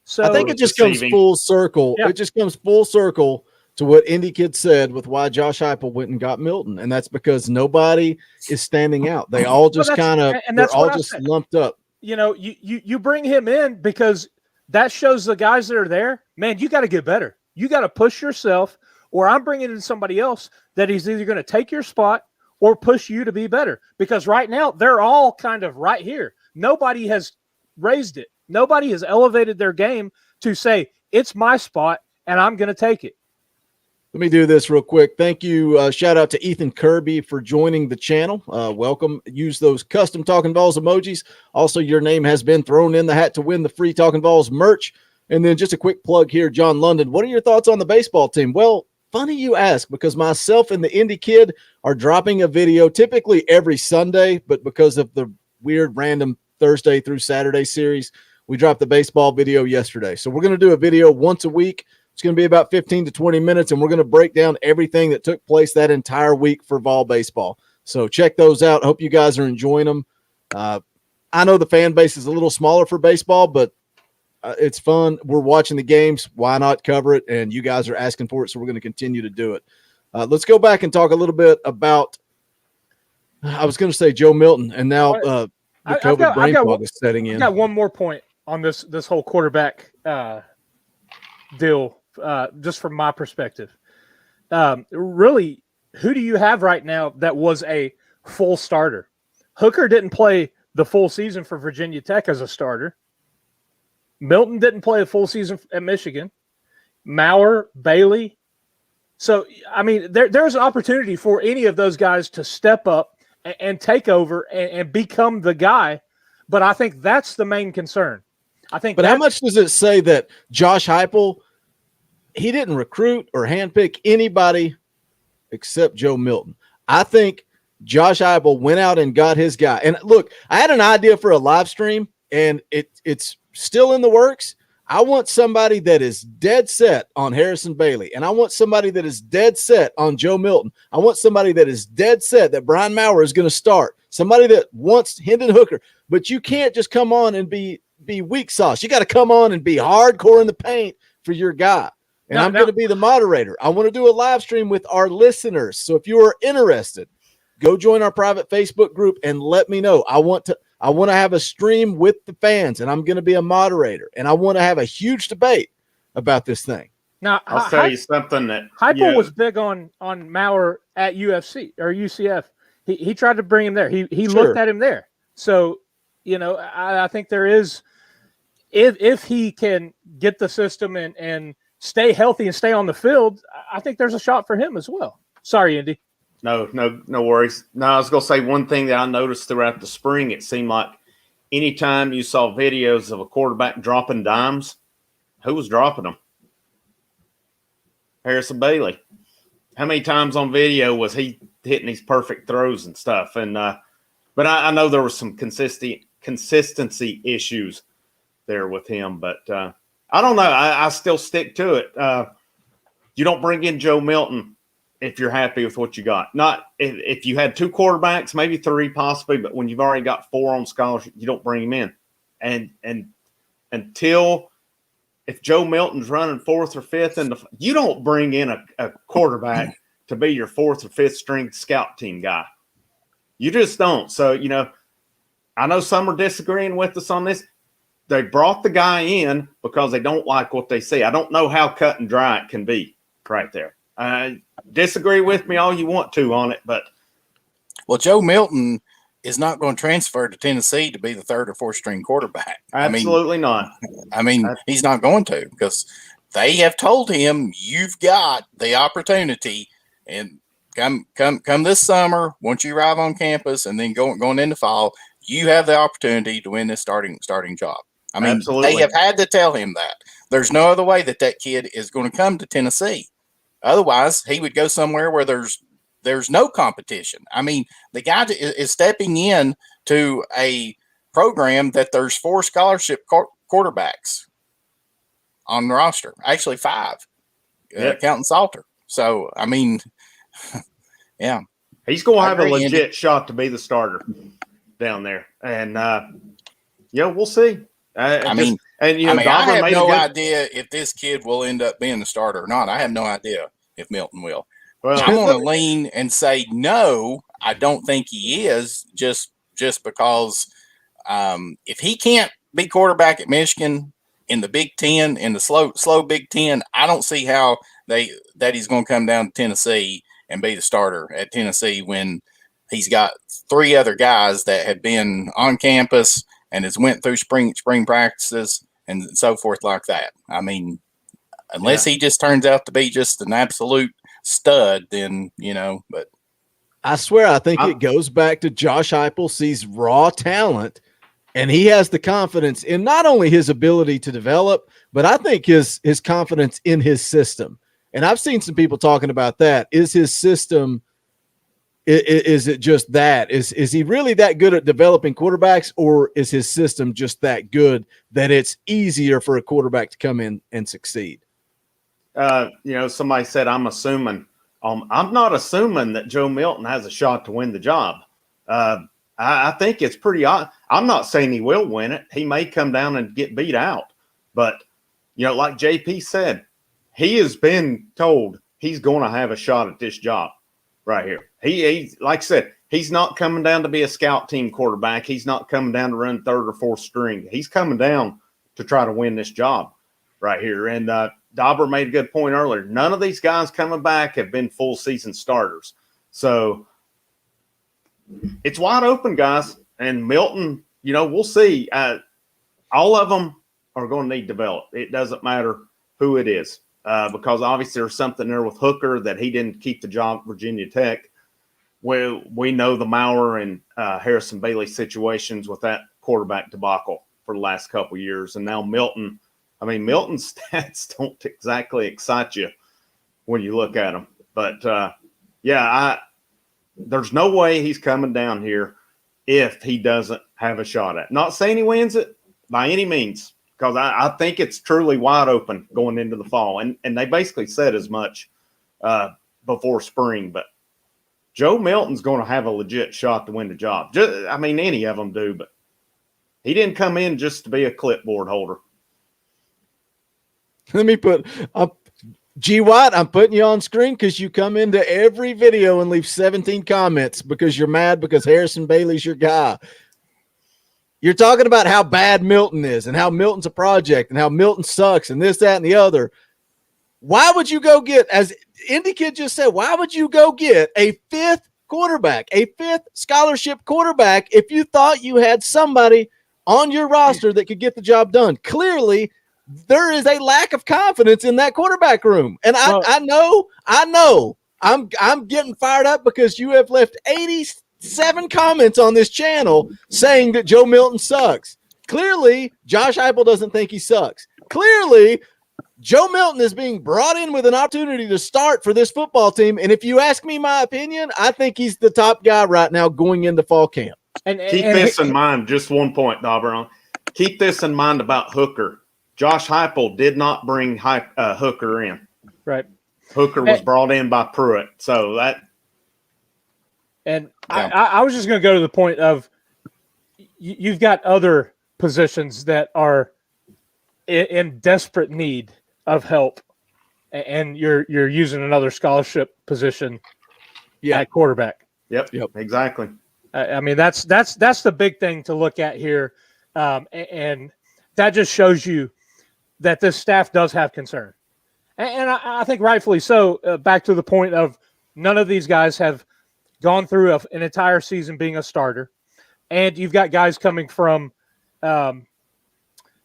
[SPEAKER 6] So
[SPEAKER 4] I think it just comes full circle.
[SPEAKER 6] Yeah.
[SPEAKER 4] It just comes full circle to what Indy Kid said with why Josh Heupel went and got Milton. And that's because nobody is standing out. They all just they're all just lumped up.
[SPEAKER 6] You bring him in because that shows the guys that are there, man, you got to get better. You got to push yourself, or I'm bringing in somebody else that is either going to take your spot or push you to be better. Because right now, they're all kind of right here. Nobody has raised it. Nobody has elevated their game to say, it's my spot, and I'm going to take it.
[SPEAKER 4] Let me do this real quick. Thank you. Shout out to Ethan Kirby for joining the channel. Welcome. Use those custom Talkin' Vols emojis. Also, your name has been thrown in the hat to win the free Talkin' Vols merch. And then just a quick plug here, John London. What are your thoughts on the baseball team? Well, funny you ask, because myself and the Indy Kid are dropping a video typically every Sunday, but because of the weird random Thursday through Saturday series, we dropped the baseball video yesterday. So we're going to do a video once a week. It's going to be about 15 to 20 minutes, and we're going to break down everything that took place that entire week for Vol baseball. So check those out. Hope you guys are enjoying them. I know the fan base is a little smaller for baseball, but it's fun. We're watching the games. Why not cover it? And you guys are asking for it, so we're going to continue to do it. Let's go back and talk a little bit about, I was going to say Joe Milton, and now the COVID brain fog is setting in.
[SPEAKER 6] I got one more point on this whole quarterback deal. Just from my perspective, really, who do you have right now that was a full starter? Hooker didn't play the full season for Virginia Tech as a starter. Milton didn't play a full season at Michigan. Maurer, Bailey. So, I mean, there's an opportunity for any of those guys to step up and take over and become the guy. But I think that's the main concern.
[SPEAKER 4] But how much does it say that Josh Heupel, he didn't recruit or handpick anybody except Joe Milton? I think Josh Heupel went out and got his guy. And look, I had an idea for a live stream, and it's still in the works. I want somebody that is dead set on Harrison Bailey, and I want somebody that is dead set on Joe Milton. I want somebody that is dead set that Brian Maurer is going to start, somebody that wants Hendon Hooker. But you can't just come on and be weak sauce. You got to come on and be hardcore in the paint for your guy. And I'm going to be the moderator. I want to do a live stream with our listeners. So if you are interested, go join our private Facebook group and let me know. I want to have a stream with the fans, and I'm going to be a moderator, and I want to have a huge debate about this thing.
[SPEAKER 6] Now,
[SPEAKER 7] I'll tell you something that
[SPEAKER 6] Heupel was big on Maurer at UFC or UCF. He tried to bring him there. He looked at him there. So, I think there is, if he can get the system and stay healthy and stay on the field, I think there's a shot for him as well. Sorry, Indy.
[SPEAKER 7] No worries. No, I was going to say one thing that I noticed throughout the spring. It seemed like anytime you saw videos of a quarterback dropping dimes, who was dropping them? Harrison Bailey. How many times on video was he hitting these perfect throws and stuff? And but I know there was some consistency issues there with him. But I don't know. I still stick to it. You don't bring in Joe Milton if you're happy with what you got. Not if you had 2 quarterbacks, maybe 3 possibly, but when you've already got 4 on scholarship, you don't bring him in. And until if Joe Milton's running 4th or 5th, you don't bring in a quarterback to be your 4th or 5th string scout team guy. You just don't. So, I know some are disagreeing with us on this. They brought the guy in because they don't like what they see. I don't know how cut and dry it can be right there. Disagree with me all you want to on it, but.
[SPEAKER 5] Well, Joe Milton is not going to transfer to Tennessee to be the 3rd or 4th string quarterback.
[SPEAKER 7] Absolutely not.
[SPEAKER 5] He's not going to, because they have told him, you've got the opportunity, and come this summer, once you arrive on campus and then going into fall, you have the opportunity to win this starting job.
[SPEAKER 7] Absolutely.
[SPEAKER 5] They have had to tell him that. There's no other way that kid is going to come to Tennessee. Otherwise, he would go somewhere where there's no competition. The guy is stepping in to a program that there's 4 scholarship quarterbacks on the roster. Actually 5, counting Salter. So, yeah.
[SPEAKER 7] He's going to have a legit shot to be the starter down there. And, we'll see. I
[SPEAKER 5] have no idea if this kid will end up being the starter or not. I have no idea if Milton will. Well, I'm going to lean and say no. I don't think he is, just because if he can't be quarterback at Michigan in the Big Ten, in the slow Big Ten, I don't see how that he's going to come down to Tennessee and be the starter at Tennessee when he's got 3 other guys that have been on campus and has went through spring practices and so forth like that. Unless he just turns out to be just an absolute stud, then, but.
[SPEAKER 4] I swear, I think it goes back to Josh Heupel sees raw talent, and he has the confidence in not only his ability to develop, but I think his confidence in his system. And I've seen some people talking about that. Is his system, is it just that? Is he really that good at developing quarterbacks, or is his system just that good that it's easier for a quarterback to come in and succeed?
[SPEAKER 7] Somebody said, I'm assuming. I'm not assuming that Joe Milton has a shot to win the job. I think it's pretty odd. I'm not saying he will win it. He may come down and get beat out. But, like JP said, he has been told he's going to have a shot at this job right here. He like I said, he's not coming down to be a scout team quarterback. He's not coming down to run 3rd or 4th string. He's coming down to try to win this job right here. And Dauber made a good point earlier. None of these guys coming back have been full season starters. So it's wide open, guys. And Milton, we'll see. All of them are going to need develop. It doesn't matter who it is, because obviously there's something there with Hooker that he didn't keep the job at Virginia Tech. Well, we know the Maurer and Harrison Bailey situations with that quarterback debacle for the last couple of years. And now Milton. Milton's stats don't exactly excite you when you look at them. But, there's no way he's coming down here if he doesn't have a shot at it. Not saying he wins it by any means, because I think it's truly wide open going into the fall. And they basically said as much before spring. But Joe Milton's going to have a legit shot to win the job. Any of them do, but he didn't come in just to be a clipboard holder.
[SPEAKER 4] Let me put G. Watt, I'm putting you on screen because you come into every video and leave 17 comments because you're mad because Harrison Bailey's your guy. You're talking about how bad Milton is and how Milton's a project and how Milton sucks and this, that, and the other. Why would you go get, as Indy Kid just said, why would you go get a 5th quarterback, a 5th scholarship quarterback if you thought you had somebody on your roster that could get the job done? Clearly, there is a lack of confidence in that quarterback room. And I know I'm getting fired up because you have left 87 comments on this channel saying that Joe Milton sucks. Clearly, Josh Heupel doesn't think he sucks. Clearly, Joe Milton is being brought in with an opportunity to start for this football team. And if you ask me my opinion, I think he's the top guy right now going into fall camp.
[SPEAKER 7] Keep this in mind. Just one point, Dauber. Keep this in mind about Hooker. Josh Heupel did not bring Hooker in.
[SPEAKER 6] Right.
[SPEAKER 7] Hooker was brought in by Pruitt. So that.
[SPEAKER 6] And I was just going to go to the point of you've got other positions that are in desperate need of help, and you're using another scholarship position at quarterback.
[SPEAKER 7] Yep, exactly.
[SPEAKER 6] I mean, that's the big thing to look at here, and that just shows you that this staff does have concern, and I think rightfully so. Back to the point of none of these guys have gone through an entire season being a starter, and you've got guys coming from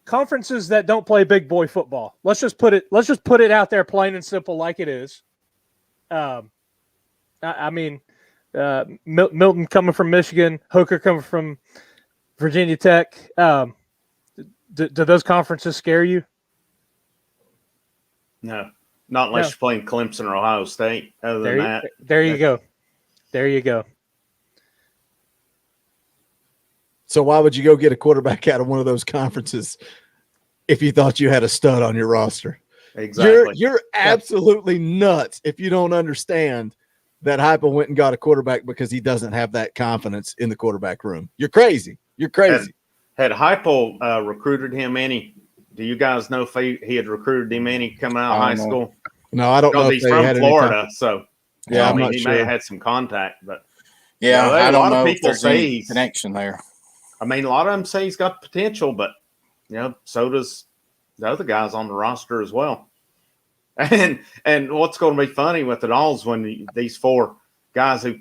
[SPEAKER 6] conferences that don't play big boy football. Let's just put it out there, plain and simple, like it is. I mean, Milton coming from Michigan, Hooker coming from Virginia Tech. Do those conferences scare you?
[SPEAKER 7] No, not unless you're playing Clemson or Ohio State. Other than that,
[SPEAKER 6] there you go. There you go.
[SPEAKER 4] So why would you go get a quarterback out of one of those conferences if you thought you had a stud on your roster?
[SPEAKER 7] Exactly.
[SPEAKER 4] You're absolutely nuts if you don't understand that Heupel went and got a quarterback because he doesn't have that confidence in the quarterback room. You're crazy. You're crazy.
[SPEAKER 7] Had Heupel recruited him any? Do you guys know if he had recruited him any coming out of high school?
[SPEAKER 4] No, I don't know.
[SPEAKER 7] Because he's from Florida, so
[SPEAKER 4] yeah,
[SPEAKER 7] I mean,
[SPEAKER 4] not
[SPEAKER 7] he
[SPEAKER 4] sure.
[SPEAKER 7] may have had some contact, but
[SPEAKER 5] yeah, I don't know
[SPEAKER 7] if
[SPEAKER 5] if there's
[SPEAKER 7] say
[SPEAKER 5] any connection there.
[SPEAKER 7] I mean, a lot of them say he's got potential, but so does the other guys on the roster as well. And what's going to be funny with it all is when these four guys who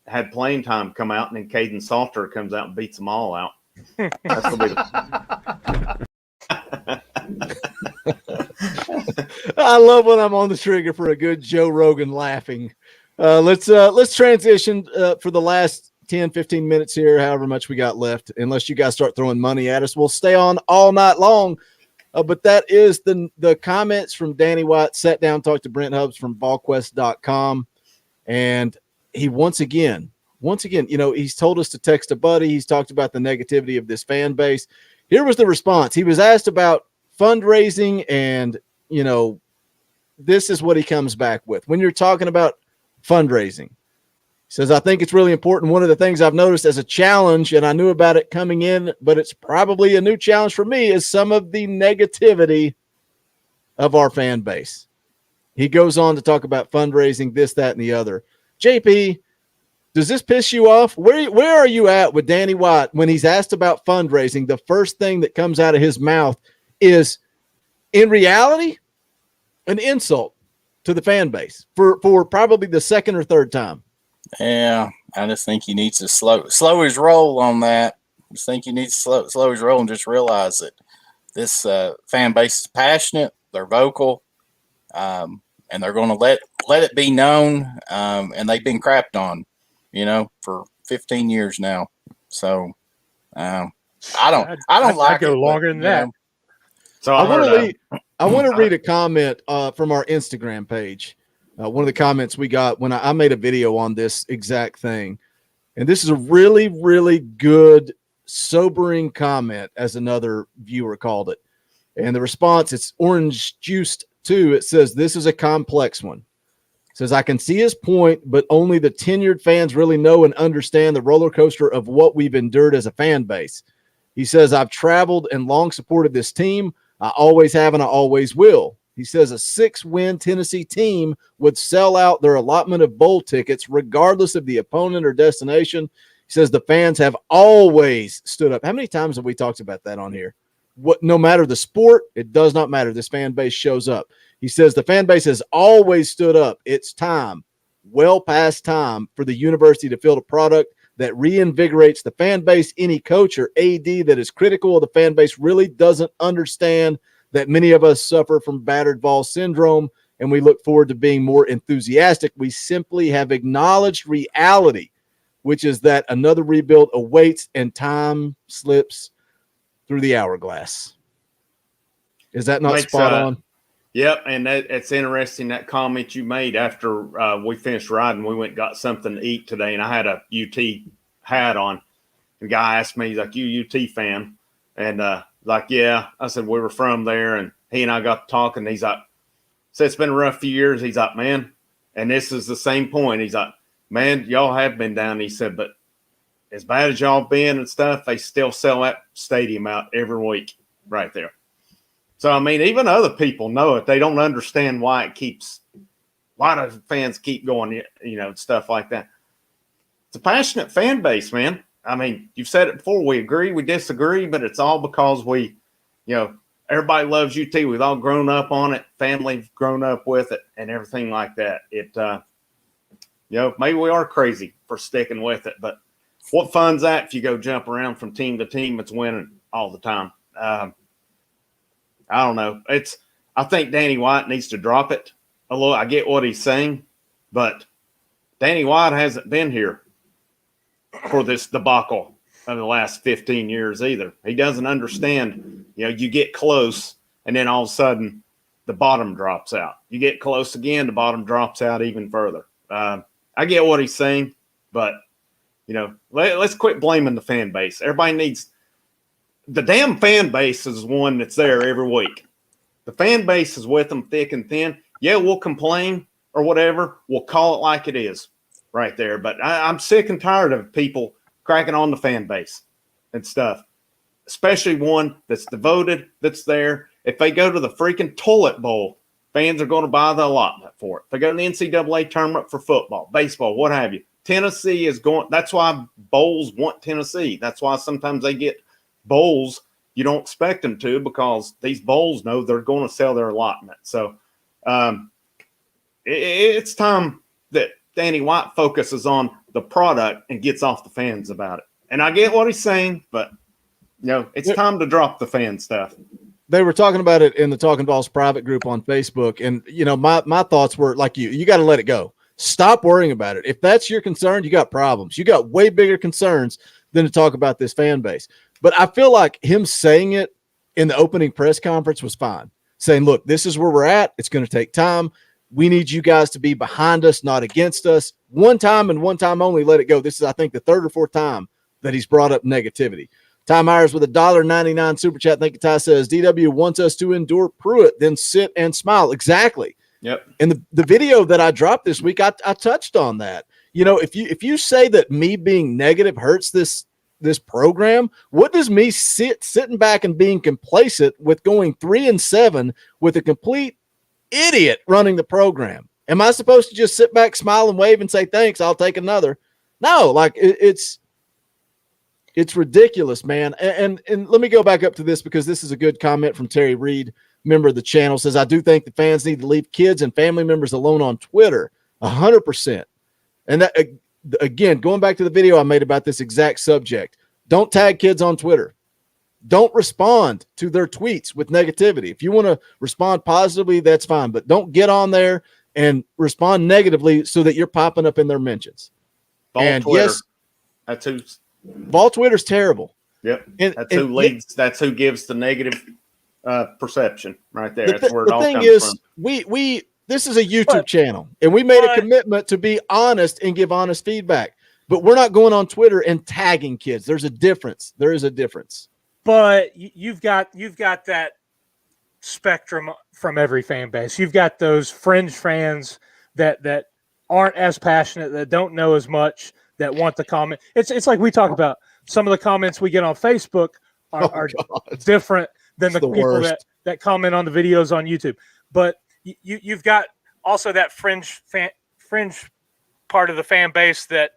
[SPEAKER 7] had playing time come out, and then Caden Salter comes out and beats them all out. That's going to be
[SPEAKER 4] I love when I'm on the trigger for a good Joe Rogan laughing. Let's transition for the last 10, 15 minutes here, however much we got left, unless you guys start throwing money at us. We'll stay on all night long. But that is the comments from Danny White. Sat down, talked to Brent Hubbs from VAWLS.com. And he once again, he's told us to text a buddy. He's talked about the negativity of this fan base. Here was the response. He was asked about fundraising, and, this is what he comes back with. When you're talking about fundraising, he says, I think it's really important. One of the things I've noticed as a challenge, and I knew about it coming in, but it's probably a new challenge for me, is some of the negativity of our fan base. He goes on to talk about fundraising, this, that, and the other. JP, does this piss you off? Where are you at with Danny White when he's asked about fundraising? The first thing that comes out of his mouth is, in reality, an insult to the fan base for probably the second or third time.
[SPEAKER 5] Yeah, I just think he needs to slow his roll on that. I just think he needs to slow his roll and just realize that this fan base is passionate, they're vocal, and they're going to let it be known. And they've been crapped on, for 15 years now. So I don't like
[SPEAKER 6] go
[SPEAKER 5] it.
[SPEAKER 6] Longer than that.
[SPEAKER 7] So
[SPEAKER 4] I want to read a comment from our Instagram page. One of the comments we got when I made a video on this exact thing. And this is a really, really good, sobering comment, as another viewer called it. And the response, it's orange juiced too. It says, this is a complex one. It says, I can see his point, but only the tenured fans really know and understand the roller coaster of what we've endured as a fan base. He says, I've traveled and long supported this team. I always have and I always will. He says a 6-win Tennessee team would sell out their allotment of bowl tickets regardless of the opponent or destination. He says the fans have always stood up. How many times have we talked about that on here? No matter the sport, it does not matter. This fan base shows up. He says the fan base has always stood up. It's time, well past time, for the university to field a product that reinvigorates the fan base. Any coach or AD that is critical of the fan base really doesn't understand that many of us suffer from battered VAWLS syndrome, and we look forward to being more enthusiastic. We simply have acknowledged reality, which is that another rebuild awaits and time slips through the hourglass. Is that not spot on?
[SPEAKER 7] Yep, and it's interesting, that comment you made after we finished riding. We went and got something to eat today, and I had a UT hat on. The guy asked me, he's like, "You UT fan?" And like, yeah. I said, we were from there, and he and I got talking. He's like, said it's been a rough few years. He's like, man, and this is the same point. He's like, man, y'all have been down. He said, but as bad as y'all been and stuff, they still sell that stadium out every week right there. So, I mean, even other people know it. They don't understand why the fans keep going, stuff like that. It's a passionate fan base, man. I mean, you've said it before. We agree, we disagree, but it's all because everybody loves UT. We've all grown up on it. Family's grown up with it and everything like that. Maybe we are crazy for sticking with it, but what fun's that if you go jump around from team to team that's winning all the time? I don't know. I think Danny White needs to drop it a little. I get what he's saying, but Danny White hasn't been here for this debacle of the last 15 years either. He doesn't understand, you get close and then all of a sudden the bottom drops out. You get close again, the bottom drops out even further. I get what he's saying, but let's quit blaming the fan base. Everybody needs the damn fan base is one that's there every week. The fan base is with them thick and thin. Yeah, we'll complain or whatever. We'll call it like it is right there. But I'm sick and tired of people cracking on the fan base and stuff, especially one that's devoted, that's there. If they go to the freaking toilet bowl, fans are going to buy the allotment for it. If they go to the NCAA tournament for football, baseball, what have you. Tennessee is going – that's why bowls want Tennessee. That's why sometimes they get bowls you don't expect them to, because these bowls know they're going to sell their allotment. So it's time that Danny White focuses on the product and gets off the fans about it. And I get what he's saying, but it's time to drop the fan stuff.
[SPEAKER 4] They were talking about it in the Talkin' VAWLS private group on Facebook. And, my thoughts were like you got to let it go. Stop worrying about it. If that's your concern, you got problems. You got way bigger concerns than to talk about this fan base. But I feel like him saying it in the opening press conference was fine. Saying, look, this is where we're at. It's going to take time. We need you guys to be behind us, not against us. One time and one time only, let it go. This is, I think, the third or fourth time that he's brought up negativity. Ty Myers with a $1.99 super chat. Thank you, Ty. Says, DW wants us to endure Pruitt, then sit and smile. Exactly.
[SPEAKER 7] Yep.
[SPEAKER 4] And the video that I dropped this week, I touched on that. If you say that me being negative hurts this program, what does me sitting back and being complacent with going 3-7 with a complete idiot running the program? Am I supposed to just sit back, smile, and wave and say, thanks, I'll take another? No, it's ridiculous, man. And let me go back up to this, because this is a good comment from Terry Reed, member of the channel. Says, I do think the fans need to leave kids and family members alone on Twitter, 100%. And that, again, going back to the video I made about this exact subject, don't tag kids on Twitter. Don't respond to their tweets with negativity. If you want to respond positively, that's fine, but don't get on there and respond negatively so that you're popping up in their mentions.
[SPEAKER 7] Ball Twitter. Yes,
[SPEAKER 4] Ball Twitter's terrible.
[SPEAKER 7] Yep. That's who gives the negative perception right there. That's where it all comes from.
[SPEAKER 4] This is a YouTube channel, and we made a commitment to be honest and give honest feedback. But we're not going on Twitter and tagging kids. There's a difference. There is a difference.
[SPEAKER 6] But you've got that spectrum from every fan base. You've got those fringe fans that aren't as passionate, that don't know as much, that want to comment. It's like we talk about. Some of the comments we get on Facebook are different than the people that comment on the videos on YouTube. But you've got also that fringe part of the fan base that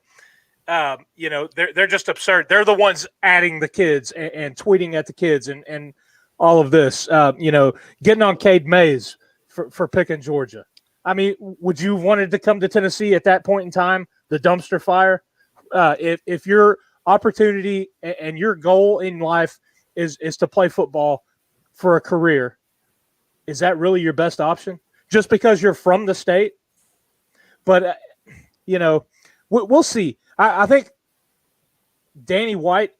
[SPEAKER 6] they're just absurd. They're the ones adding the kids and tweeting at the kids and all of this. Getting on Cade Mays for picking Georgia. I mean, would you wanted to come to Tennessee at that point in time? The dumpster fire. If your opportunity and your goal in life is to play football for a career, is that really your best option? Just because you're from the state? But, we'll see. I think Danny White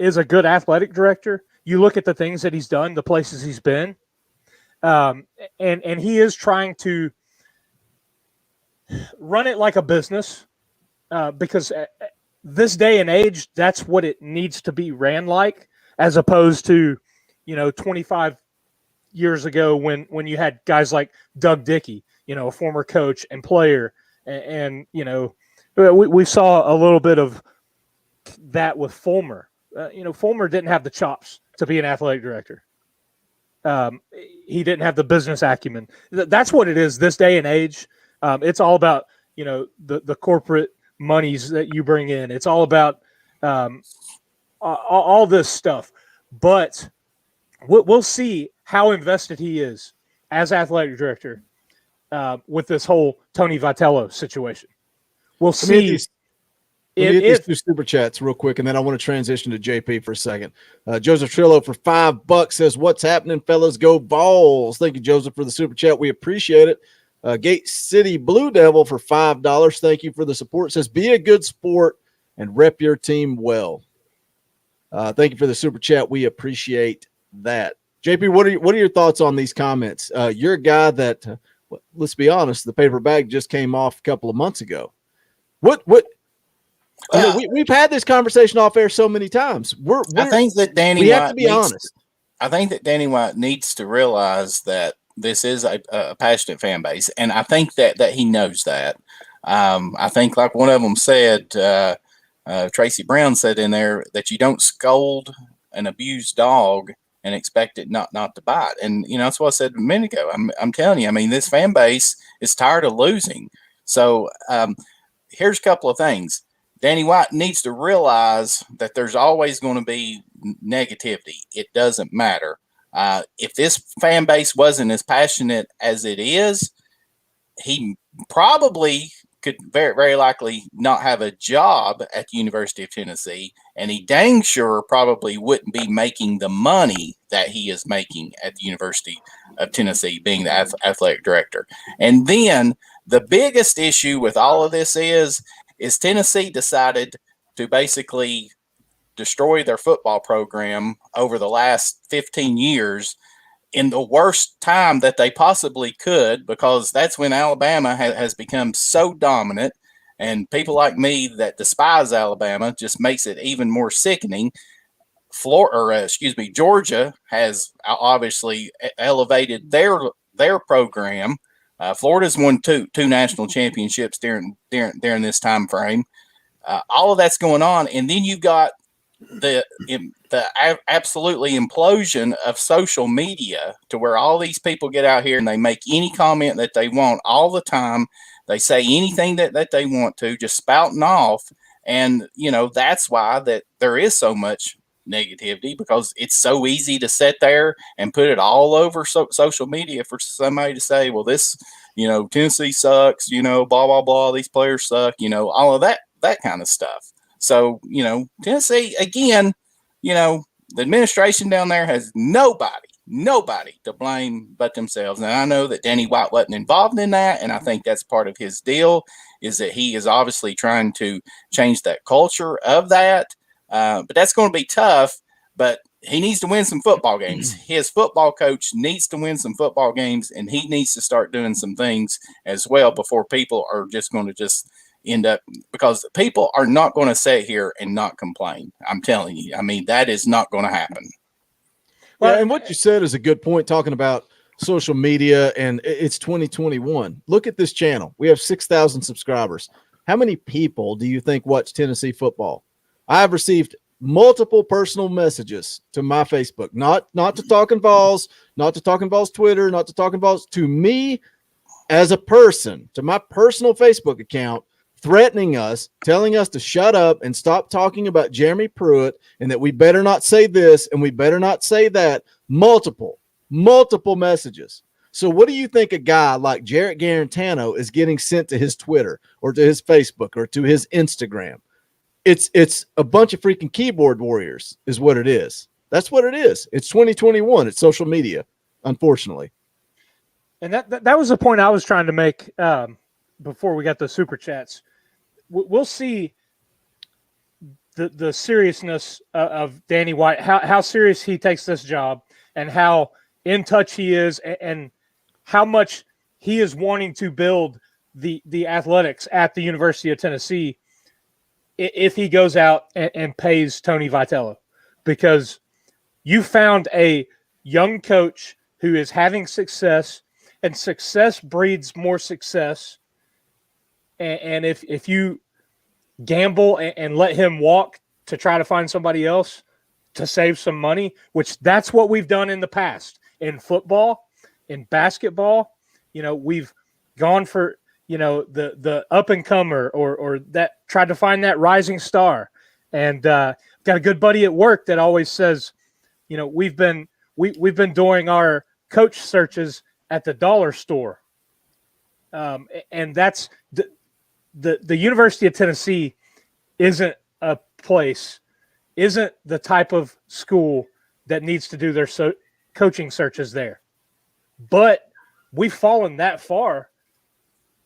[SPEAKER 6] is a good athletic director. You look at the things that he's done, the places he's been. And he is trying to run it like a business, because this day and age, that's what it needs to be ran like, as opposed to, 25 years ago when you had guys like Doug Dickey, a former coach and player, and we saw a little bit of that with Fulmer. Fulmer didn't have the chops to be an athletic director. He didn't have the business acumen. That's what it is this day and age. It's all about, the corporate monies that you bring in. It's all about all this stuff. But we'll see how invested he is as athletic director with this whole Tony Vitello situation. We'll see.
[SPEAKER 4] Let me hit these two super chats real quick, and then I want to transition to JP for a second. Joseph Trillo for $5 says, "What's happening, fellas? Go Vols!" Thank you, Joseph, for the super chat. We appreciate it. Gate City Blue Devil for $5. Thank you for the support. Says, "Be a good sport and rep your team well." Thank you for the super chat. We appreciate that. JP, what are your thoughts on these comments? You're a guy that, let's be honest, the paper bag just came off a couple of months ago. We've had this conversation off air so many times.
[SPEAKER 5] I think that Danny
[SPEAKER 4] we
[SPEAKER 5] White
[SPEAKER 4] have to be honest.
[SPEAKER 5] I think that Danny White needs to realize that this is a passionate fan base, and I think that he knows that. I think, like one of them said, Tracy Brown said in there, that you don't scold an abused dog and expect it not to bite. And that's what I said a minute ago. I'm telling you, I mean, this fan base is tired of losing. So here's a couple of things. Danny White needs to realize that there's always going to be negativity. It doesn't matter. If this fan base wasn't as passionate as it is, he probably could very, very likely not have a job at the University of Tennessee, and he dang sure probably wouldn't be making the money that he is making at the University of Tennessee, being the athletic director. And then the biggest issue with all of this is Tennessee decided to basically destroy their football program over the last 15 years in the worst time that they possibly could, because that's when Alabama has become so dominant, and people like me that despise Alabama just makes it even more sickening. Georgia has obviously elevated their program. Florida's won two national championships during this time frame. All of that's going on, and then you've got the absolutely implosion of social media, to where all these people get out here and they make any comment that they want all the time. They say anything that they want to, just spouting off, and that's why that there is so much negativity, because it's so easy to sit there and put it all over social media for somebody to say, well, this, Tennessee sucks, blah, blah, blah, these players suck, all of that kind of stuff. So, Tennessee, again, the administration down there has nobody to blame but themselves. And I know that Danny White wasn't involved in that, and I think that's part of his deal, is that he is obviously trying to change that culture of that. But that's going to be tough, but he needs to win some football games. His football coach needs to win some football games, and he needs to start doing some things as well before people are just going to just end up, because people are not going to sit here and not complain. I'm telling you. I mean, that is not going to happen.
[SPEAKER 4] Well, and what you said is a good point, talking about social media, and it's 2021. Look at this channel. We have 6,000 subscribers. How many people do you think watch Tennessee football? I've received multiple personal messages to my Facebook, not to Talkin VAWLS, not to Talkin VAWLS Twitter, not to Talkin VAWLS, to me as a person, to my personal Facebook account, threatening us, telling us to shut up and stop talking about Jeremy Pruitt, and that we better not say this and we better not say that. Multiple messages. So what do you think a guy like Jarrett Garantano is getting sent to his Twitter or to his Facebook or to his Instagram? It's a bunch of freaking keyboard warriors is what it is. That's what it is. It's 2021. It's social media, unfortunately.
[SPEAKER 6] And that was the point I was trying to make before we got the super chats. We'll see the seriousness of Danny White, how serious he takes this job, and how in touch he is and how much he is wanting to build the athletics at the University of Tennessee if he goes out and pays Tony Vitello, because you found a young coach who is having success, and success breeds more success. And if you gamble and let him walk to try to find somebody else to save some money, which that's what we've done in the past in football, in basketball, we've gone for, the up and comer or that tried to find that rising star. And got a good buddy at work that always says, we've been doing our coach searches at the dollar store. And that's the University of Tennessee isn't the type of school that needs to do their coaching searches there. But we've fallen that far.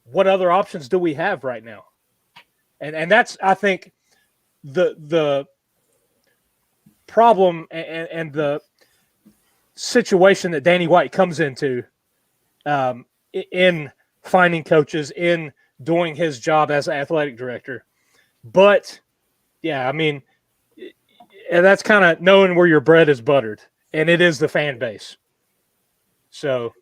[SPEAKER 6] What other options do we have right now? And that's, I think, the problem and the situation that Danny White comes into in finding coaches, in doing his job as athletic director. But, yeah, I mean, and that's kind of knowing where your bread is buttered, and it is the fan base. So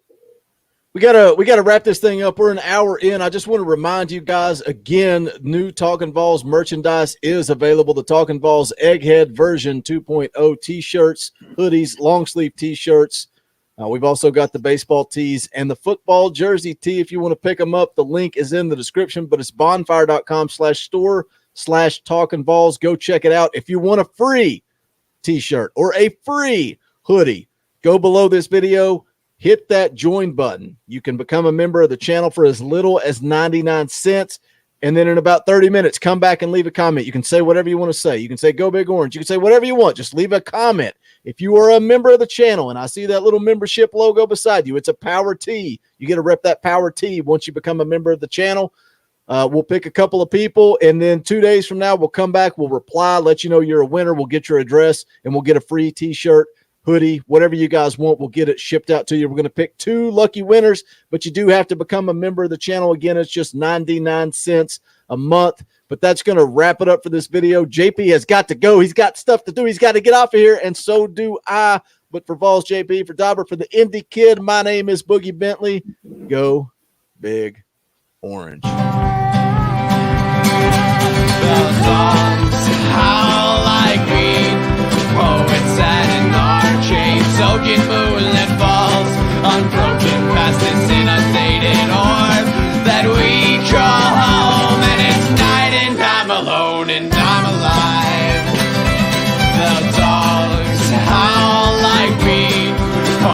[SPEAKER 4] we gotta wrap this thing up. We're an hour in. I just want to remind you guys again, new Talkin' VAWLS merchandise is available. The Talkin' VAWLS Egghead version 2.0 t-shirts, hoodies, long sleeve t-shirts. We've also got the baseball tees and the football jersey tee. If you want to pick them up, the link is in the description, but it's bonfire.com/store/TalkinVAWLS. Go check it out. If you want a free t-shirt or a free hoodie, go below this video, hit that join button. You can become a member of the channel for as little as 99 cents. And then in about 30 minutes, come back and leave a comment. You can say whatever you want to say. You can say go big orange. You can say whatever you want. Just leave a comment. If you are a member of the channel and I see that little membership logo beside you, it's a power tee. You get to rep that power tee once you become a member of the channel. We'll pick a couple of people, and then 2 days from now, we'll come back. We'll reply, let you know you're a winner. We'll get your address, and we'll get a free t-shirt, hoodie, whatever you guys want. We'll get it shipped out to you. We're going to pick 2 lucky winners, but you do have to become a member of the channel. Again, it's just 99 cents a month, but that's going to wrap it up for this video. JP has got to go. He's got stuff to do. He's got to get off of here, and so do I. But for VAWLS JP, for Dauber, for the Indy Kid, my name is Boogie Bentley. Go Big Orange.
[SPEAKER 3] The songs how like me, poets sat in our chains, soaking moon.